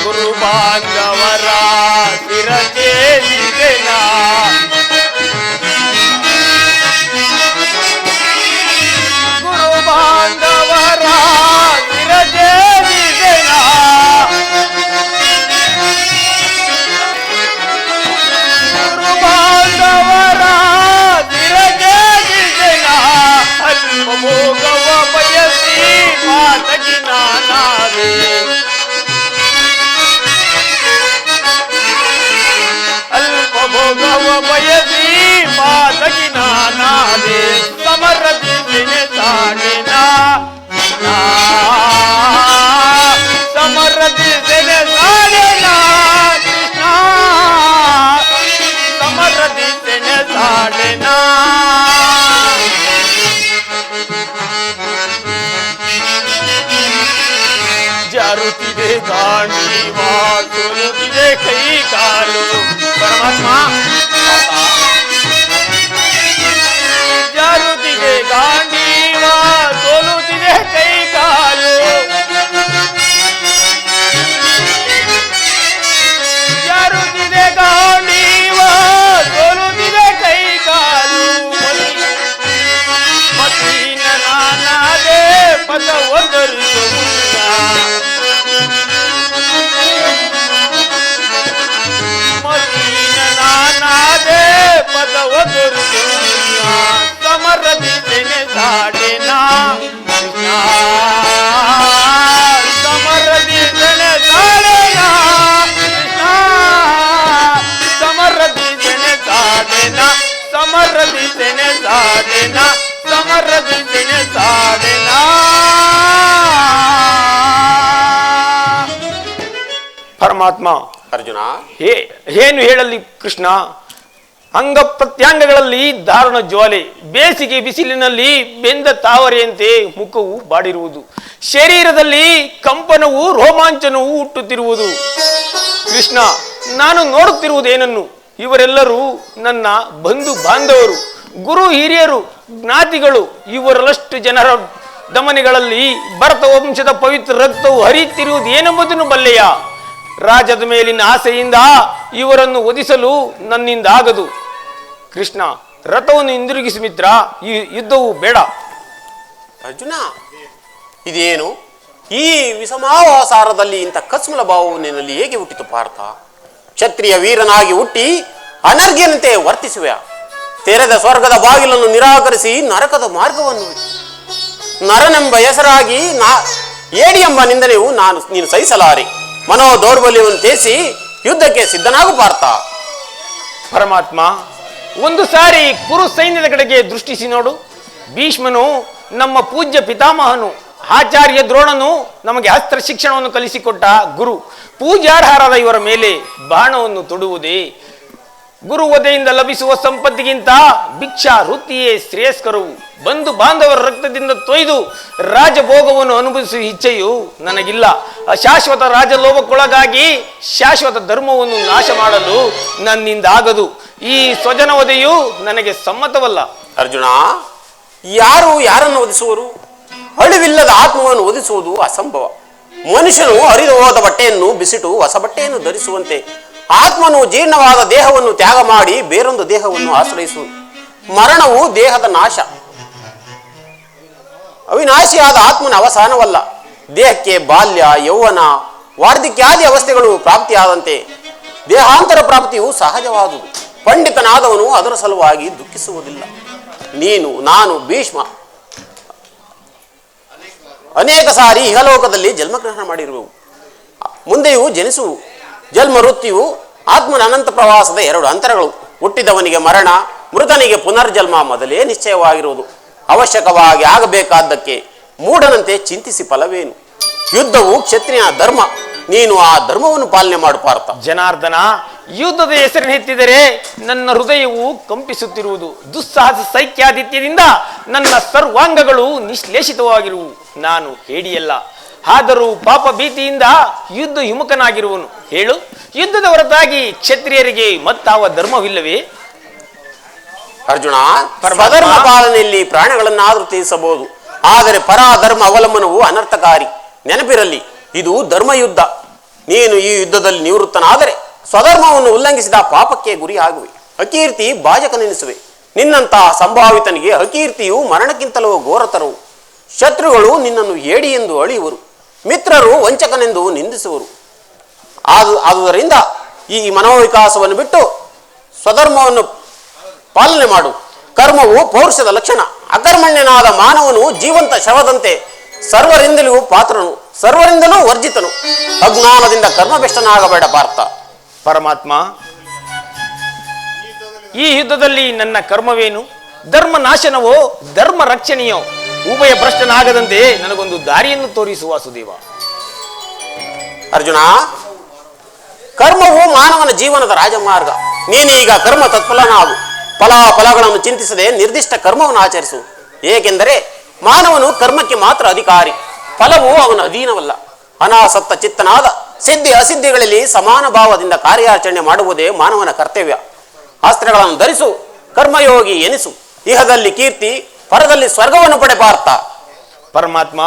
ಗುರು ಬಾಂಧವರ ಶಿರಚೇರಿದೆನಾ, ಗುರು ಬಾಂಧವರ ಶಿರಚೇರಿದೆನಾ, ಗುರು ಬಾಂಧವರ ಶಿರಚೇರಿದೆನಾ. ಅಲ್ಪ ಭೋಗವ ಬಯಸಿ ಮಾತಗಿ ನಾನಾದೆ, ಅಲ್ಪ ಭೋಗವ ಜಾರುತ್ತಿದೆ ಗಾಂಡೀವ ಸೋಲುತ್ತಿದೆ ಕೈ ಕಾಲು. ಪರಮಾತ್ಮ ಜಾರುತ್ತಿದೆ ಗಾಂಡೀವ ಸೋಲುತ್ತಿದೆ ಕೈ ಕಾಲು. ಜಾರುತ್ತಿದೆ ಗಾಂಡೀವ ಸೋಲುತ್ತಿದೆ ಕೈ ಕಾಲು. ಮತ್ತಿನ ನಾನಾದೆ ಪದ ಒಂದರಿಸುವ ಮತ್ತಿನ ನಾನಾದೆ ಪದ ಒಂದರಿಸುವ ಸಮರದಿ ಸೆಣಸಾಡೆನ ಸಮರದಿ ಸೆಣಸಾಡೆನ ಸಮರದಿ ಸೆಣಸಾಡೆನ ಸಮರದಿ ಸೆಣಸಾಡೆನ ಸಮರದಿ ಸೆಣಸಾಡೆನ. ಪರಮಾತ್ಮ ಅರ್ಜುನ, ಏನು ಹೇಳಲಿ ಕೃಷ್ಣ? ಅಂಗ ಪ್ರತ್ಯಾಂಗಗಳಲ್ಲಿ ದಾರುಣ ಜ್ವಾಲೆ, ಬೇಸಿಗೆ ಬಿಸಿಲಿನಲ್ಲಿ ಬೆಂದ ತಾವರೆಯಂತೆ ಮುಖವು ಬಾಡಿರುವುದು, ಶರೀರದಲ್ಲಿ ಕಂಪನವು ರೋಮಾಂಚನವು ಹುಟ್ಟುತ್ತಿರುವುದು. ಕೃಷ್ಣ, ನಾನು ನೋಡುತ್ತಿರುವುದೇನನ್ನು? ಇವರೆಲ್ಲರೂ ನನ್ನ ಬಂಧು ಬಾಂಧವರು, ಗುರು ಹಿರಿಯರು, ಜ್ಞಾತಿಗಳು. ಇವರಲ್ಲಷ್ಟು ಜನರ ದಮನಿಗಳಲ್ಲಿ ಭರತ ವಂಶದ ಪವಿತ್ರ ರಕ್ತವು ಹರಿಯುತ್ತಿರುವುದು ಏನೆಂಬುದನ್ನು ಬಲ್ಲೆಯ? ರಾಜದ ಮೇಲಿನ ಆಸೆಯಿಂದ ಇವರನ್ನು ಒದಿಸಲು ನನ್ನಿಂದ ಆಗದು. ಕೃಷ್ಣ, ರಥವನ್ನು ಹಿಂದಿರುಗಿಸಿ ಮಿತ್ರ, ಈ ಯುದ್ಧವು ಬೇಡ. ಅರ್ಜುನ, ಇದೇನು ಈ ವಿಷಮಾವಾಸಾರದಲ್ಲಿ ಇಂಥ ಕಸ್ಮಲ ಭಾವವು ನಿನ್ನಲ್ಲಿ ಹೇಗೆ ಹುಟ್ಟಿತು ಪಾರ್ಥ? ಕ್ಷತ್ರಿಯ ವೀರನಾಗಿ ಹುಟ್ಟಿ ಅನರ್ಘ್ಯನಂತೆ ವರ್ತಿಸುವೆ. ತೆರೆದ ಸ್ವರ್ಗದ ಬಾಗಿಲನ್ನು ನಿರಾಕರಿಸಿ ನರಕದ ಮಾರ್ಗವನ್ನು ನರನೆಂಬ ಹೆಸರಾಗಿ ಏಡಿ ಎಂಬ ನಿಂದನೆಯು ನೀನು ಸಹಿಸಲಾರೆ. ಮನೋ ದೌರ್ಬಲ್ಯವನ್ನು ತ್ಯಜಿಸಿ ಯುದ್ಧಕ್ಕೆ ಸಿದ್ಧನಾಗು ಪಾರ್ಥ. ಪರಮಾತ್ಮ, ಒಂದು ಸಾರಿ ಕುರು ಸೈನ್ಯದ ಕಡೆಗೆ ದೃಷ್ಟಿಸಿ ನೋಡು. ಭೀಷ್ಮನು ನಮ್ಮ ಪೂಜ್ಯ ಪಿತಾಮಹನು, ಆಚಾರ್ಯ ದ್ರೋಣನು ನಮಗೆ ಅಸ್ತ್ರ ಶಿಕ್ಷಣವನ್ನು ಕಲಿಸಿಕೊಟ್ಟ ಗುರು. ಪೂಜಾರ್ಹರಾದ ಇವರ ಮೇಲೆ ಬಾಣವನ್ನು ತೊಡುವುದೇ? ಗುರು ವಧೆಯಿಂದ ಲಭಿಸುವ ಸಂಪತ್ತಿಗಿಂತ ಭಿಕ್ಷಾ ವೃತ್ತಿಯೇ ಶ್ರೇಯಸ್ಕರವು. ಬಂಧು ಬಾಂಧವರ ರಕ್ತದಿಂದ ತೊಯ್ದು ರಾಜಭೋಗವನ್ನು ಅನುಭವಿಸುವ ಇಚ್ಛೆಯು ನನಗಿಲ್ಲ. ಅಶಾಶ್ವತ ರಾಜಲೋಭಕ್ಕೊಳಗಾಗಿ ಶಾಶ್ವತ ಧರ್ಮವನ್ನು ನಾಶ ಮಾಡಲು ನನ್ನಿಂದ ಆಗದು. ಈ ಸ್ವಜನ ವಧೆಯು ನನಗೆ ಸಮ್ಮತವಲ್ಲ. ಅರ್ಜುನ, ಯಾರು ಯಾರನ್ನು ಒದಿಸುವರು? ಅಳಿವಿಲ್ಲದ ಆತ್ಮವನ್ನು ಒದಿಸುವುದು ಅಸಂಭವ. ಮನುಷ್ಯನು ಹರಿದು ಹೋದ ಬಟ್ಟೆಯನ್ನು ಬಿಸಿಟು ಹೊಸ ಬಟ್ಟೆಯನ್ನು ಧರಿಸುವಂತೆ ಆತ್ಮನು ಜೀರ್ಣವಾದ ದೇಹವನ್ನು ತ್ಯಾಗ ಮಾಡಿ ಬೇರೊಂದು ದೇಹವನ್ನು ಆಶ್ರಯಿಸುವುದು. ಮರಣವು ದೇಹದ ನಾಶ, ಅವಿನಾಶಿಯಾದ ಆತ್ಮನ ಅವಸಾನವಲ್ಲ. ದೇಹಕ್ಕೆ ಬಾಲ್ಯ, ಯೌವನ, ವಾರ್ಧಕ್ಯಾದಿ ಅವಸ್ಥೆಗಳು ಪ್ರಾಪ್ತಿಯಾದಂತೆ ದೇಹಾಂತರ ಪ್ರಾಪ್ತಿಯು ಸಹಜವಾದುದು. ಪಂಡಿತನಾದವನು ಅದರ ಸಲುವಾಗಿ ದುಃಖಿಸುವುದಿಲ್ಲ. ನೀನು, ನಾನು, ಭೀಷ್ಮ ಅನೇಕ ಸಾರಿ ಇಹಲೋಕದಲ್ಲಿ ಜನ್ಮಗ್ರಹಣ ಮಾಡಿರುವೆವು, ಮುಂದೆಯೂ ಜನಿಸುವು. ಜನ್ಮ ಮೃತ್ಯುವು ಆತ್ಮನ ಅನಂತ ಪ್ರವಾಸದ ಎರಡು ಅಂತರಗಳು. ಹುಟ್ಟಿದವನಿಗೆ ಮರಣ, ಮೃತನಿಗೆ ಪುನರ್ಜನ್ಮ ಮೊದಲೇ ನಿಶ್ಚಯವಾಗಿರುವುದು. ಅವಶ್ಯಕವಾಗಿ ಆಗಬೇಕಾದ್ದಕ್ಕೆ ಮೂಢನಂತೆ ಚಿಂತಿಸಿ ಫಲವೇನು? ಯುದ್ಧವು ಕ್ಷತ್ರಿಯ ಧರ್ಮ, ನೀನು ಆ ಧರ್ಮವನ್ನು ಪಾಲನೆ ಮಾಡು ಪಾರ್ಥ. ಜನಾರ್ದನ, ಯುದ್ಧದ ಹೆಸರಿನೆತ್ತಿದರೆ ನನ್ನ ಹೃದಯವು ಕಂಪಿಸುತ್ತಿರುವುದು. ದುಸ್ಸಾಹಸ ಸೈಕ್ಯಾದಿತ್ಯದಿಂದ ನನ್ನ ಸರ್ವಾಂಗಗಳು ನಿಶ್ಲೇಷಿತವಾಗಿರುವು. ನಾನು ಹೇಡಿಯಲ್ಲ, ಆದರೂ ಪಾಪ ಭೀತಿಯಿಂದ ಯುದ್ಧ ವಿಮುಖನಾಗಿರುವನು. ಹೇಳು, ಯುದ್ಧದ ಹೊರತಾಗಿ ಕ್ಷತ್ರಿಯರಿಗೆ ಮತ್ತಾವ ಧರ್ಮವಿಲ್ಲವೇ? ಅರ್ಜುನ, ಸ್ವಧರ್ಮ ಪಾಲನೆಯಲ್ಲಿ ಪ್ರಾಣಗಳನ್ನಾದರೂ ತ್ಯಜಿಸಬಹುದು, ಆದರೆ ಪರಾಧರ್ಮ ಅವಲಂಬನವು ಅನರ್ಥಕಾರಿ. ನೆನಪಿರಲಿ, ಇದು ಧರ್ಮಯುದ್ಧ. ನೀನು ಈ ಯುದ್ಧದಲ್ಲಿ ನಿವೃತ್ತನಾದರೆ ಸ್ವಧರ್ಮವನ್ನು ಉಲ್ಲಂಘಿಸಿದ ಪಾಪಕ್ಕೆ ಗುರಿ ಆಗುವೆ, ಅಕೀರ್ತಿ ಭಾಜಕನೆನಿಸುವೆ. ನಿನ್ನಂತಹ ಸಂಭಾವಿತನಿಗೆ ಅಕೀರ್ತಿಯು ಮರಣಕ್ಕಿಂತಲೂ ಘೋರತರವು. ಶತ್ರುಗಳು ನಿನ್ನನ್ನು ಹೇಡಿ ಎಂದು ಅಳೆಯುವರು, ಮಿತ್ರರು ವಂಚಕನೆಂದು ನಿಂದಿಸುವರು. ಆದುದರಿಂದ ಈ ಮನೋವಿಕಾಸವನ್ನು ಬಿಟ್ಟು ಸ್ವಧರ್ಮವನ್ನು ಪಾಲನೆ ಮಾಡು. ಕರ್ಮವು ಪೌರುಷದ ಲಕ್ಷಣ. ಅಕರ್ಮಣ್ಯನಾದ ಮಾನವನು ಜೀವಂತ ಶವದಂತೆ, ಸರ್ವರಿಂದಲೂ ಪಾತ್ರನು, ಸರ್ವರಿಂದಲೂ ವರ್ಜಿತನು. ಅಜ್ಞಾನದಿಂದ ಕರ್ಮಭ್ರಷ್ಟನಾಗಬೇಡ ಪಾರ್ಥ. ಪರಮಾತ್ಮ, ಈ ಯುದ್ಧದಲ್ಲಿ ನನ್ನ ಕರ್ಮವೇನು? ಧರ್ಮ ನಾಶನವೋ ಧರ್ಮ ರಕ್ಷಣೆಯೋ? ಉಭಯ ಭ್ರಷ್ಟನಾಗದಂತೆ ನನಗೊಂದು ದಾರಿಯನ್ನು ತೋರಿಸುವ ಸುದೇವ. ಅರ್ಜುನ, ಕರ್ಮವು ಮಾನವನ ಜೀವನದ ರಾಜಮಾರ್ಗ. ನೀನೀಗ ಕರ್ಮ ತತ್ಫಲನಾಗು. ಫಲಾಫಲಗಳನ್ನು ಚಿಂತಿಸದೆ ನಿರ್ದಿಷ್ಟ ಕರ್ಮವನ್ನು ಆಚರಿಸು. ಏಕೆಂದರೆ ಮಾನವನು ಕರ್ಮಕ್ಕೆ ಮಾತ್ರ ಅಧಿಕಾರಿ, ಫಲವು ಅವನ ಅಧೀನವಲ್ಲ. ಅನಾಸಕ್ತ ಚಿತ್ತನಾದ ಸಿದ್ಧಿ ಅಸಿದ್ಧಿಗಳಲ್ಲಿ ಸಮಾನ ಭಾವದಿಂದ ಕಾರ್ಯಾಚರಣೆ ಮಾಡುವುದೇ ಮಾನವನ ಕರ್ತವ್ಯ. ಅಸ್ತ್ರಗಳನ್ನು ಧರಿಸು, ಕರ್ಮಯೋಗಿ ಎನಿಸು, ಇಹದಲ್ಲಿ ಕೀರ್ತಿ, ಪರದಲ್ಲಿ ಸ್ವರ್ಗವನ್ನು ಪಡೆಪಾರ್ಥ. ಪರಮಾತ್ಮ,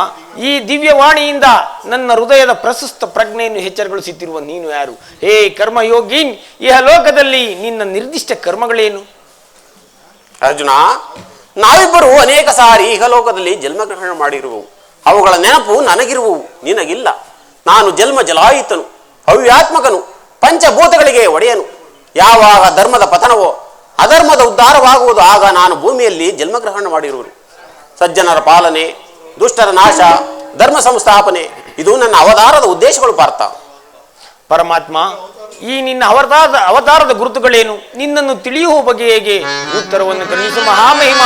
ಈ ದಿವ್ಯವಾಣಿಯಿಂದ ನನ್ನ ಹೃದಯದ ಪ್ರಶಸ್ತ ಪ್ರಜ್ಞೆಯನ್ನು ಎಚ್ಚರಗೊಳಿಸುತ್ತಿರುವ ನೀನು ಯಾರು? ಹೇ ಕರ್ಮಯೋಗಿನ್, ಇಹ ಲೋಕದಲ್ಲಿ ನಿನ್ನ ನಿರ್ದಿಷ್ಟ ಕರ್ಮಗಳೇನು? ಅರ್ಜುನ, ನಾವಿಬ್ಬರು ಅನೇಕ ಸಾರಿ ಇಹಲೋಕದಲ್ಲಿ ಜನ್ಮಗ್ರಹಣ ಮಾಡಿರುವವು. ಅವುಗಳ ನೆನಪು ನನಗಿರುವವು, ನಿನಗಿಲ್ಲ. ನಾನು ಜನ್ಮ ಜಲಾಯಿತನು, ಅವ್ಯಾತ್ಮಕನು, ಪಂಚಭೂತಗಳಿಗೆ ಒಡೆಯನು. ಯಾವಾಗ ಧರ್ಮದ ಪತನವೋ ಅಧರ್ಮದ ಉದ್ಧಾರವಾಗುವುದು, ಆಗ ನಾನು ಭೂಮಿಯಲ್ಲಿ ಜನ್ಮಗ್ರಹಣ ಮಾಡಿರುವನು. ಸಜ್ಜನರ ಪಾಲನೆ, ದುಷ್ಟರ ನಾಶ, ಧರ್ಮ ಸಂಸ್ಥಾಪನೆ, ಇದು ನನ್ನ ಅವತಾರದ ಉದ್ದೇಶಗಳು ಪಾರ್ಥ. ಪರಮಾತ್ಮ, ಈ ನಿನ್ನ ಅವತಾರದ ಗುರುತುಗಳೇನು? ನಿನ್ನನ್ನು ತಿಳಿಯುವ ಬಗ್ಗೆ ಹೇಗೆ? ಉತ್ತರವನ್ನು ಕರುಣಿಸು ಮಹಾಮಹಿಮ.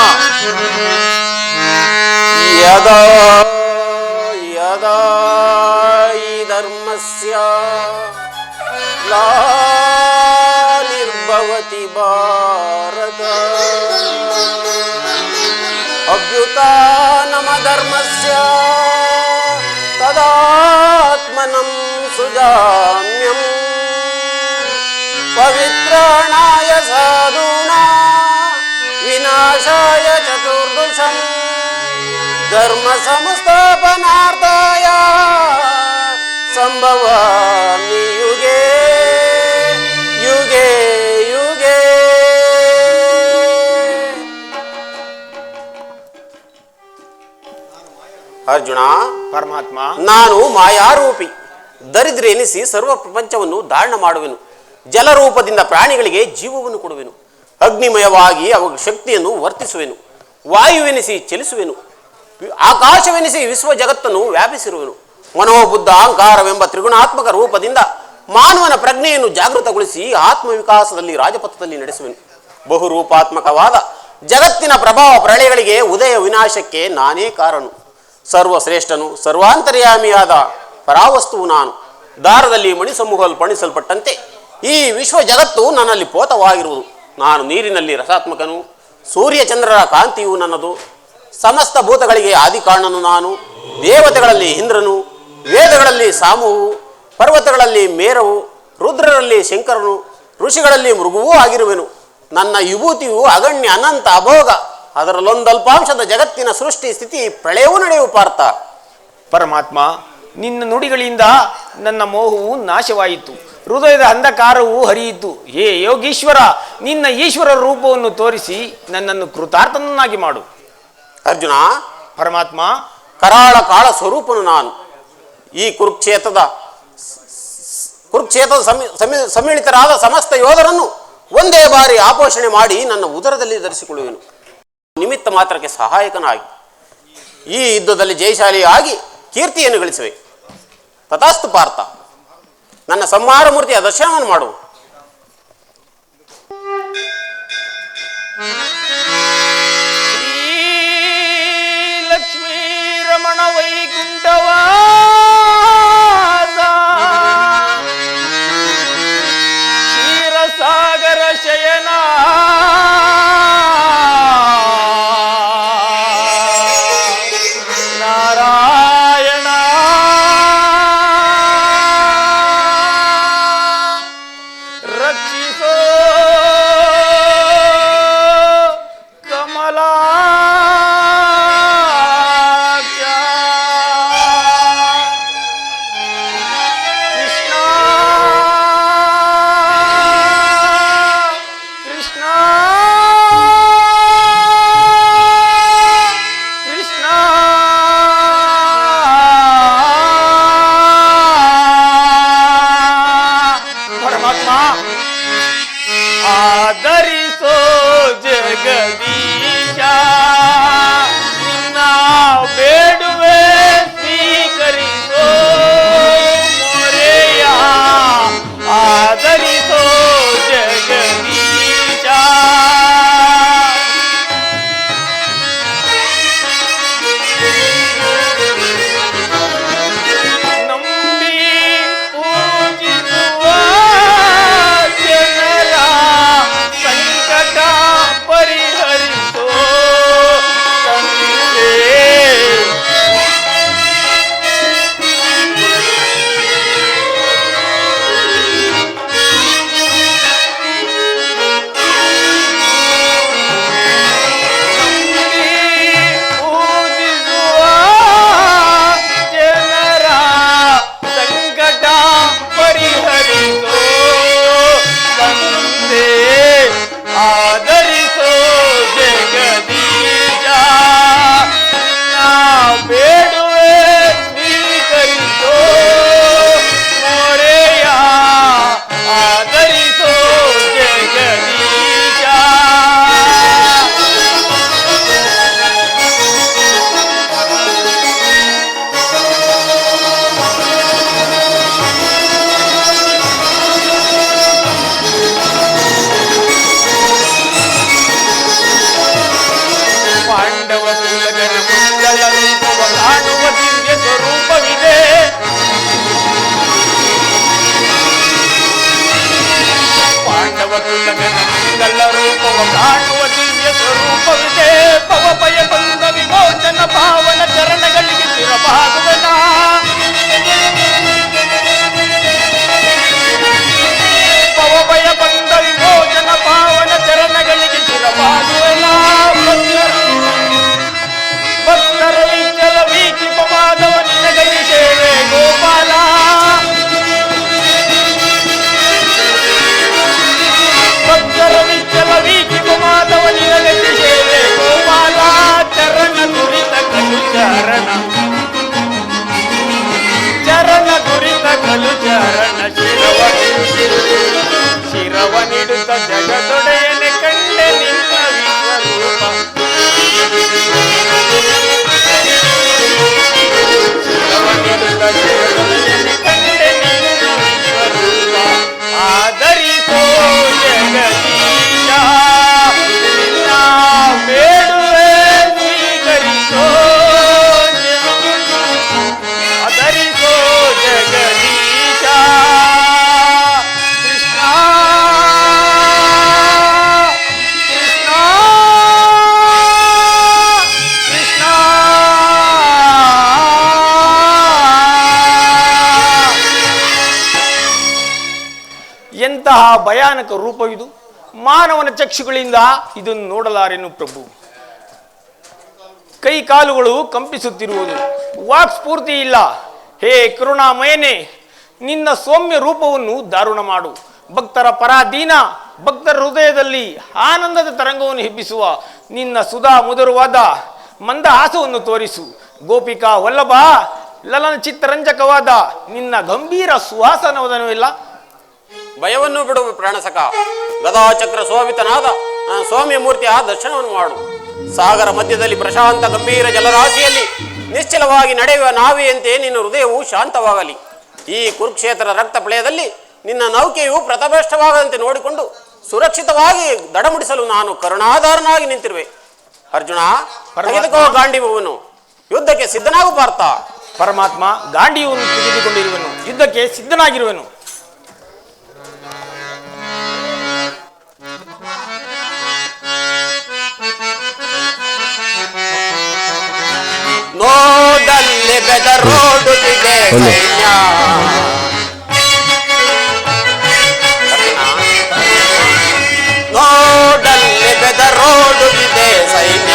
ಯದಾ ಯದಾ ಈ ಧರ್ಮಸ್ಯ ಗ್ಲಾನಿರ್ಭವತಿ ಭಾರತ ಅಭ್ಯುತ್ಥಾನಮ ಧರ್ಮಸ್ಯ ತದಾತ್ಮನಂ ಸುಜಾಮ್ಯಂ ಪವಿತ್ರಾಣಾಯ ಸಾಧೂನಾಂ ವಿನಾಶಾಯ ಚತುರ್ದಶಂ ಧರ್ಮ ಸಂಸ್ಥಾಪನಾರ್ಥಾಯ ಸಂಭವಾಮಿ ಯುಗೇ ಯುಗೇ ಯುಗೇ. ಅರ್ಜುನ, ಪರಮಾತ್ಮ, ನಾನು ಮಾಯಾರೂಪಿ, ದರಿದ್ರ ಎನಿಸಿ ಸರ್ವ ಪ್ರಪಂಚವನ್ನು ಧಾರಣ ಮಾಡುವೆನು. ಜಲರೂಪದಿಂದ ಪ್ರಾಣಿಗಳಿಗೆ ಜೀವವನ್ನು ಕೊಡುವೆನು. ಅಗ್ನಿಮಯವಾಗಿ ಅವ ಶಕ್ತಿಯನ್ನು ವರ್ತಿಸುವೆನು. ವಾಯುವೆನಿಸಿ ಚಲಿಸುವೆನು. ಆಕಾಶವೆನಿಸಿ ವಿಶ್ವ ಜಗತ್ತನ್ನು ವ್ಯಾಪಿಸಿರುವೆನು. ಮನೋಬುದ್ಧ ಅಹಂಕಾರವೆಂಬ ತ್ರಿಗುಣಾತ್ಮಕ ರೂಪದಿಂದ ಮಾನವನ ಪ್ರಜ್ಞೆಯನ್ನು ಜಾಗೃತಗೊಳಿಸಿ ಆತ್ಮವಿಕಾಸದಲ್ಲಿ ರಾಜಪಥದಲ್ಲಿ ನಡೆಸುವೆನು. ಬಹುರೂಪಾತ್ಮಕವಾದ ಜಗತ್ತಿನ ಪ್ರಭಾವ ಪ್ರಳಯಗಳಿಗೆ ಉದಯ ವಿನಾಶಕ್ಕೆ ನಾನೇ ಕಾರಣ. ಸರ್ವಶ್ರೇಷ್ಠನು, ಸರ್ವಾಂತರ್ಯಾಮಿಯಾದ ಪರಾವಸ್ತುವು ನಾನು. ದಾರದಲ್ಲಿ ಪಣಿಸಲ್ಪಟ್ಟಂತೆ ಈ ವಿಶ್ವ ಜಗತ್ತು ನನ್ನಲ್ಲಿ ಪೋತವಾಗಿರುವುದು. ನಾನು ನೀರಿನಲ್ಲಿ ರಸಾತ್ಮಕನು, ಸೂರ್ಯಚಂದ್ರರ ಕಾಂತಿಯು ನನ್ನದು. ಸಮಸ್ತ ಭೂತಗಳಿಗೆ ಆದಿಕಾರಣನು ನಾನು. ದೇವತೆಗಳಲ್ಲಿ ಇಂದ್ರನು, ವೇದಗಳಲ್ಲಿ ಸಾಮುವು, ಪರ್ವತಗಳಲ್ಲಿ ಮೇರವು, ರುದ್ರರಲ್ಲಿ ಶಂಕರನು, ಋಷಿಗಳಲ್ಲಿ ಮೃಗುವೂ ಆಗಿರುವೆನು. ನನ್ನ ವಿಭೂತಿಯು ಅಗಣ್ಯ ಅನಂತ ಅಭೋಗ. ಅದರಲ್ಲೊಂದಲ್ಪಾಂಶದ ಜಗತ್ತಿನ ಸೃಷ್ಟಿ ಸ್ಥಿತಿ ಪ್ರಳಯವೂ ನಡೆಯುವ ಪಾರ್ಥ. ಪರಮಾತ್ಮ, ನಿನ್ನ ನುಡಿಗಳಿಂದ ನನ್ನ ಮೋಹವು ನಾಶವಾಯಿತು, ಹೃದಯದ ಅಂಧಕಾರವು ಹರಿಯಿತು. ಹೇ ಯೋಗೀಶ್ವರ, ನಿನ್ನ ಈಶ್ವರ ರೂಪವನ್ನು ತೋರಿಸಿ ನನ್ನನ್ನು ಕೃತಾರ್ಥನನ್ನಾಗಿ ಮಾಡು. ಅರ್ಜುನ, ಪರಮಾತ್ಮ, ಕರಾಳ ಕಾಳ ಸ್ವರೂಪನು ನಾನು. ಈ ಕುರುಕ್ಷೇತ್ರದ ಸಮ್ಮಿಳಿತರಾದ ಸಮಸ್ತ ಯೋಧರನ್ನು ಒಂದೇ ಬಾರಿ ಆಪೋಷಣೆ ಮಾಡಿ ನನ್ನ ಉದರದಲ್ಲಿ ಧರಿಸಿಕೊಳ್ಳುವೆನು. ನಿಮಿತ್ತ ಮಾತ್ರಕ್ಕೆ ಸಹಾಯಕನಾಗಿ ಈ ಯುದ್ಧದಲ್ಲಿ ಜಯಶಾಲಿಯಾಗಿ ಕೀರ್ತಿಯನ್ನು ಗಳಿಸುವೆ. ತಥಾಸ್ತು ಪಾರ್ಥ. ನನ್ನ ಸಂಹಾರ ಮೂರ್ತಿಯ ದರ್ಶನವನ್ನು ಮಾಡು. ಲಕ್ಷ್ಮೀ ರಮಣ ವೈಕುಂಠವಾಸ ಕ್ಷೀರಸಾಗರ ಶಯನ ನಾರಾಯಣ ರಕ್ಷಿಸೋ ಕಮಲಾ ಆದರಿಸೋ ಜಗದೀಶ. ಭಯಾನಕ ರೂಪವಿದು. ಮಾನವನ ಚಕ್ಷುಗಳಿಂದ ಇದನ್ನು ನೋಡಲಾರೆನು ಪ್ರಭು. ಕೈ ಕಾಲುಗಳು ಕಂಪಿಸುತ್ತಿರುವುದು, ವಾಕ್ ಸ್ಫೂರ್ತಿ ಇಲ್ಲ. ಹೇ ಕರುಣಾಮಯನೇ, ನಿನ್ನ ಸೌಮ್ಯ ರೂಪವನ್ನು ದಾರುಣ ಮಾಡು. ಭಕ್ತರ ಪರಾಧೀನ, ಭಕ್ತರ ಹೃದಯದಲ್ಲಿ ಆನಂದದ ತರಂಗವನ್ನು ಹೆಬ್ಬಿಸುವ ನಿನ್ನ ಸುಧಾ ಮಧುರವಾದ ಮಂದ ಹಾಸವನ್ನು ತೋರಿಸು. ಗೋಪಿಕಾ ವಲ್ಲಭ, ಲಲನ ಚಿತ್ತರಂಜಕವಾದ ನಿನ್ನ ಗಂಭೀರ ಸುಹಾಸನವದನವಿಲ್ಲ. ಭಯವನ್ನು ಬಿಡು ಪ್ರಾಣಸಕ. ಗದಾಚಕ್ರ ಶೋಭಿತನಾದ ಸೌಮ್ಯ ಮೂರ್ತಿಯ ದರ್ಶನವನ್ನು ಮಾಡು. ಸಾಗರ ಮಧ್ಯದಲ್ಲಿ ಪ್ರಶಾಂತ ಗಂಭೀರ ಜಲರಾಶಿಯಲ್ಲಿ ನಿಶ್ಚಲವಾಗಿ ನಡೆಯುವ ನಾವಿಯಂತೆ ನಿನ್ನ ಹೃದಯವು ಶಾಂತವಾಗಲಿ. ಈ ಕುರುಕ್ಷೇತ್ರ ರಕ್ತ ಪ್ರಳಯದಲ್ಲಿ ನಿನ್ನ ನೌಕೆಯು ಪ್ರಥಭ್ರಷ್ಟವಾಗದಂತೆ ನೋಡಿಕೊಂಡು ಸುರಕ್ಷಿತವಾಗಿ ದಡಮುಡಿಸಲು ನಾನು ಕರುಣಾಧಾರನಾಗಿ ನಿಂತಿರುವೆ. ಅರ್ಜುನ, ತೆಗೆದುಕೋ ಗಾಂಡೀವವನ್ನು, ಯುದ್ಧಕ್ಕೆ ಸಿದ್ಧನಾಗು ಪಾರ್ಥ. ಪರಮಾತ್ಮ, ಗಾಂಡೀವವನ್ನು ತೆಗೆದುಕೊಂಡಿರುವನು, ಯುದ್ಧಕ್ಕೆ ಸಿದ್ಧನಾಗಿರುವನು. ನೋಡಲ್ಲಿ ಬೆದರೋಡುತ್ತಿದೆ ಸೈನ್ಯ, ನೋಡಲ್ಲಿ ಬೆದರೋಡುತ್ತಿದೆ ಸೈನ್ಯ.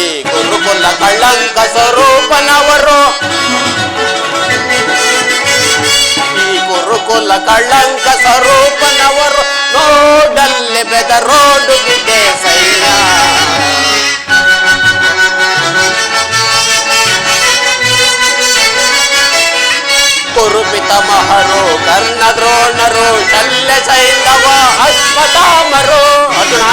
ಈ ಗುರುಕುಲ ಕಳ್ಳಂಕ ಸ್ವರೂಪನವರು, ಈ ಗುರುಕುಲ ಕಳ್ಳಂಕ ಸ್ವರೂಪನವರು, ನೋಡಲ್ಲಿ ಬೆದರೋಡುತ್ತಿದೆ ಸೈನ್ಯ. ಕುರುಪಿತ ಮಹರು ಕರ್ಣ ದ್ರೋಣರು ಶಲ್ಯ ಸೈಂಧವ ಅಶ್ವತ್ಥಾಮರು. ಅರ್ಜುನ,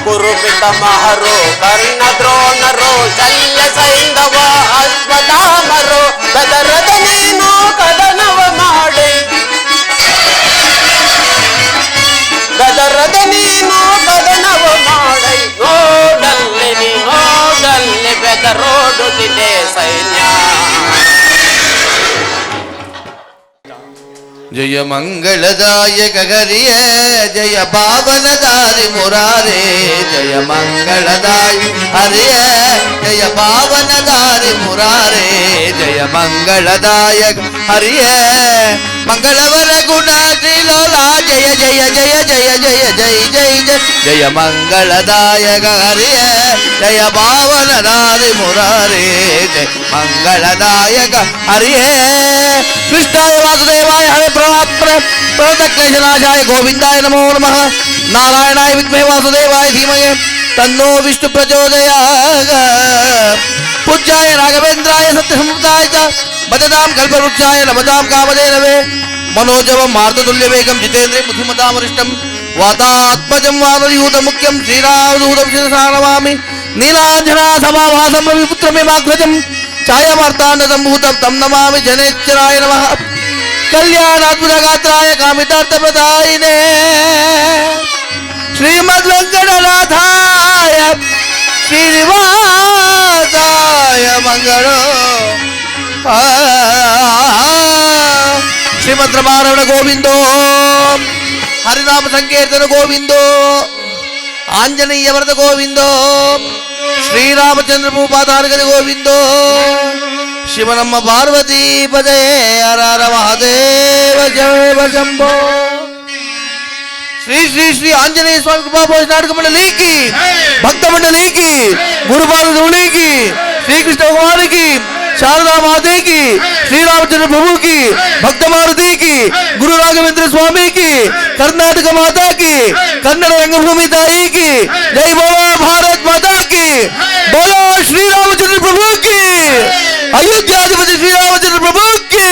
ಕುರುಪಿತ ಮಹರು ಕರ್ಣ ದ್ರೋಣರು ಶಲ್ಯ ಸೈಂಧವ ಅಶ್ವತ್ಥಾಮರು. ಬೆದರದ ನೀನು ಕದನವ ಮಾಡಿ, ಬೆದರದ ನೀನು ಕದನವ ಮಾಡೈ. ನೋಡಲ್ಲಿ ನೀ ನೋಡಲ್ಲಿ ಬೆದರೋಡುತ್ತಿದೆ ಸೈನ್ಯ. ಜಯ ಮಂಗಳದಾಯಕ ಹರಿಯೇ, ಜಯ ಪಾವನದಾರಿ ಮುರಾರೇ. ಜಯ ಮಂಗಳದಾಯ ಹರಿಯೇ, ಜಯ ಪಾವನದಾರಿ ಮುರಾರೇ. ಜಯ ಮಂಗಳದಾಯಕ ಹರಿಯೇ, ಮಂಗಳವರ ಗುಣ ಶ್ರೀಲೋಲ. ಜಯ ಜಯ ಜಯ ಜಯ ಜಯ ಜಯ ಜಯ ಜಯ ಜಯ ಮಂಗಳದಾಯಕ ಹರಿಯೇ, ಜಯ ಪಾವನದಾರಿ ಮುರಾರೇ. ಜಯ ಮಂಗಳದಾಯಕ ಹರಿಯೇ. ಕೃಷ್ಣಾಯ ವಾಸುದೇವಾಯ ಹರೇ ಪ್ರಣತಕ್ಲೇಶನಾಶಾಯ ಗೋವಿಂದಾಯ ನಮೋ ನಮಃ. ನಾರಾಯಣಾಯ ವಿದ್ಮಹೇ ವಾಸುದೇವಾಯ ಧೀಮಹಿ ತನ್ನೋ ವಿಷ್ಣು ಪ್ರಚೋದಯಾತ್. ಪೂಜ್ಯಾಯ ರಾಘವೇಂದ್ರಾಯ ಸತ್ಯಸಂವೃತಾಯ ಚ ಭಜತಾಂ ಕಲ್ಪವೃಕ್ಷಾಯ ನಮತಾಂ ಕಾಮಧೇನವೇ. मनोजवं मार्ततुल्यवेगं जितेन्द्रियं बुद्धिमतां वरिष्ठं वातात्मजं वानरयूतं मुख्यं श्रीरामदूतं शिरसा नमामि. नीलाञ्जनासमाभासं रविपुत्रमेवाग्रजं छायामार्ताण्डसम्भूतं तं नमामि. जनेश्वराय नमः. कल्याणाद्भुतगात्राय कामितार्थप्रदायिने श्रीमद्वेङ्कटनाथाय श्रीनिवासाय मंगलो. श्रीमद् रमारमण गोविंदो, हरिनाम संकीर्तन गोविंदो, आंजनेय व्रत गोविंदो, श्रीरामचंद्र भूपातारगति गोविंदो. शिवनम्म पार्वती पदे हर हर महादेव जय शंभो. श्री श्री श्री आंजनेय स्वामी कृपा भोज नाटक मंडली की, भक्त मंडली की, गुरुपाद धूली की, श्री कृष्ण भगवान की, शारदा माते की, श्री रामचंद्र प्रभु की, भक्त मारुति की, गुरु राघवेंद्र स्वामी की, कर्नाटक माता की, कन्नड़ रंगभूमि ताई की, जय बोलो भारत माता की, बोलो श्री रामचंद्र प्रभु की, अयोध्याधिपति श्री रामचंद्र प्रभु की.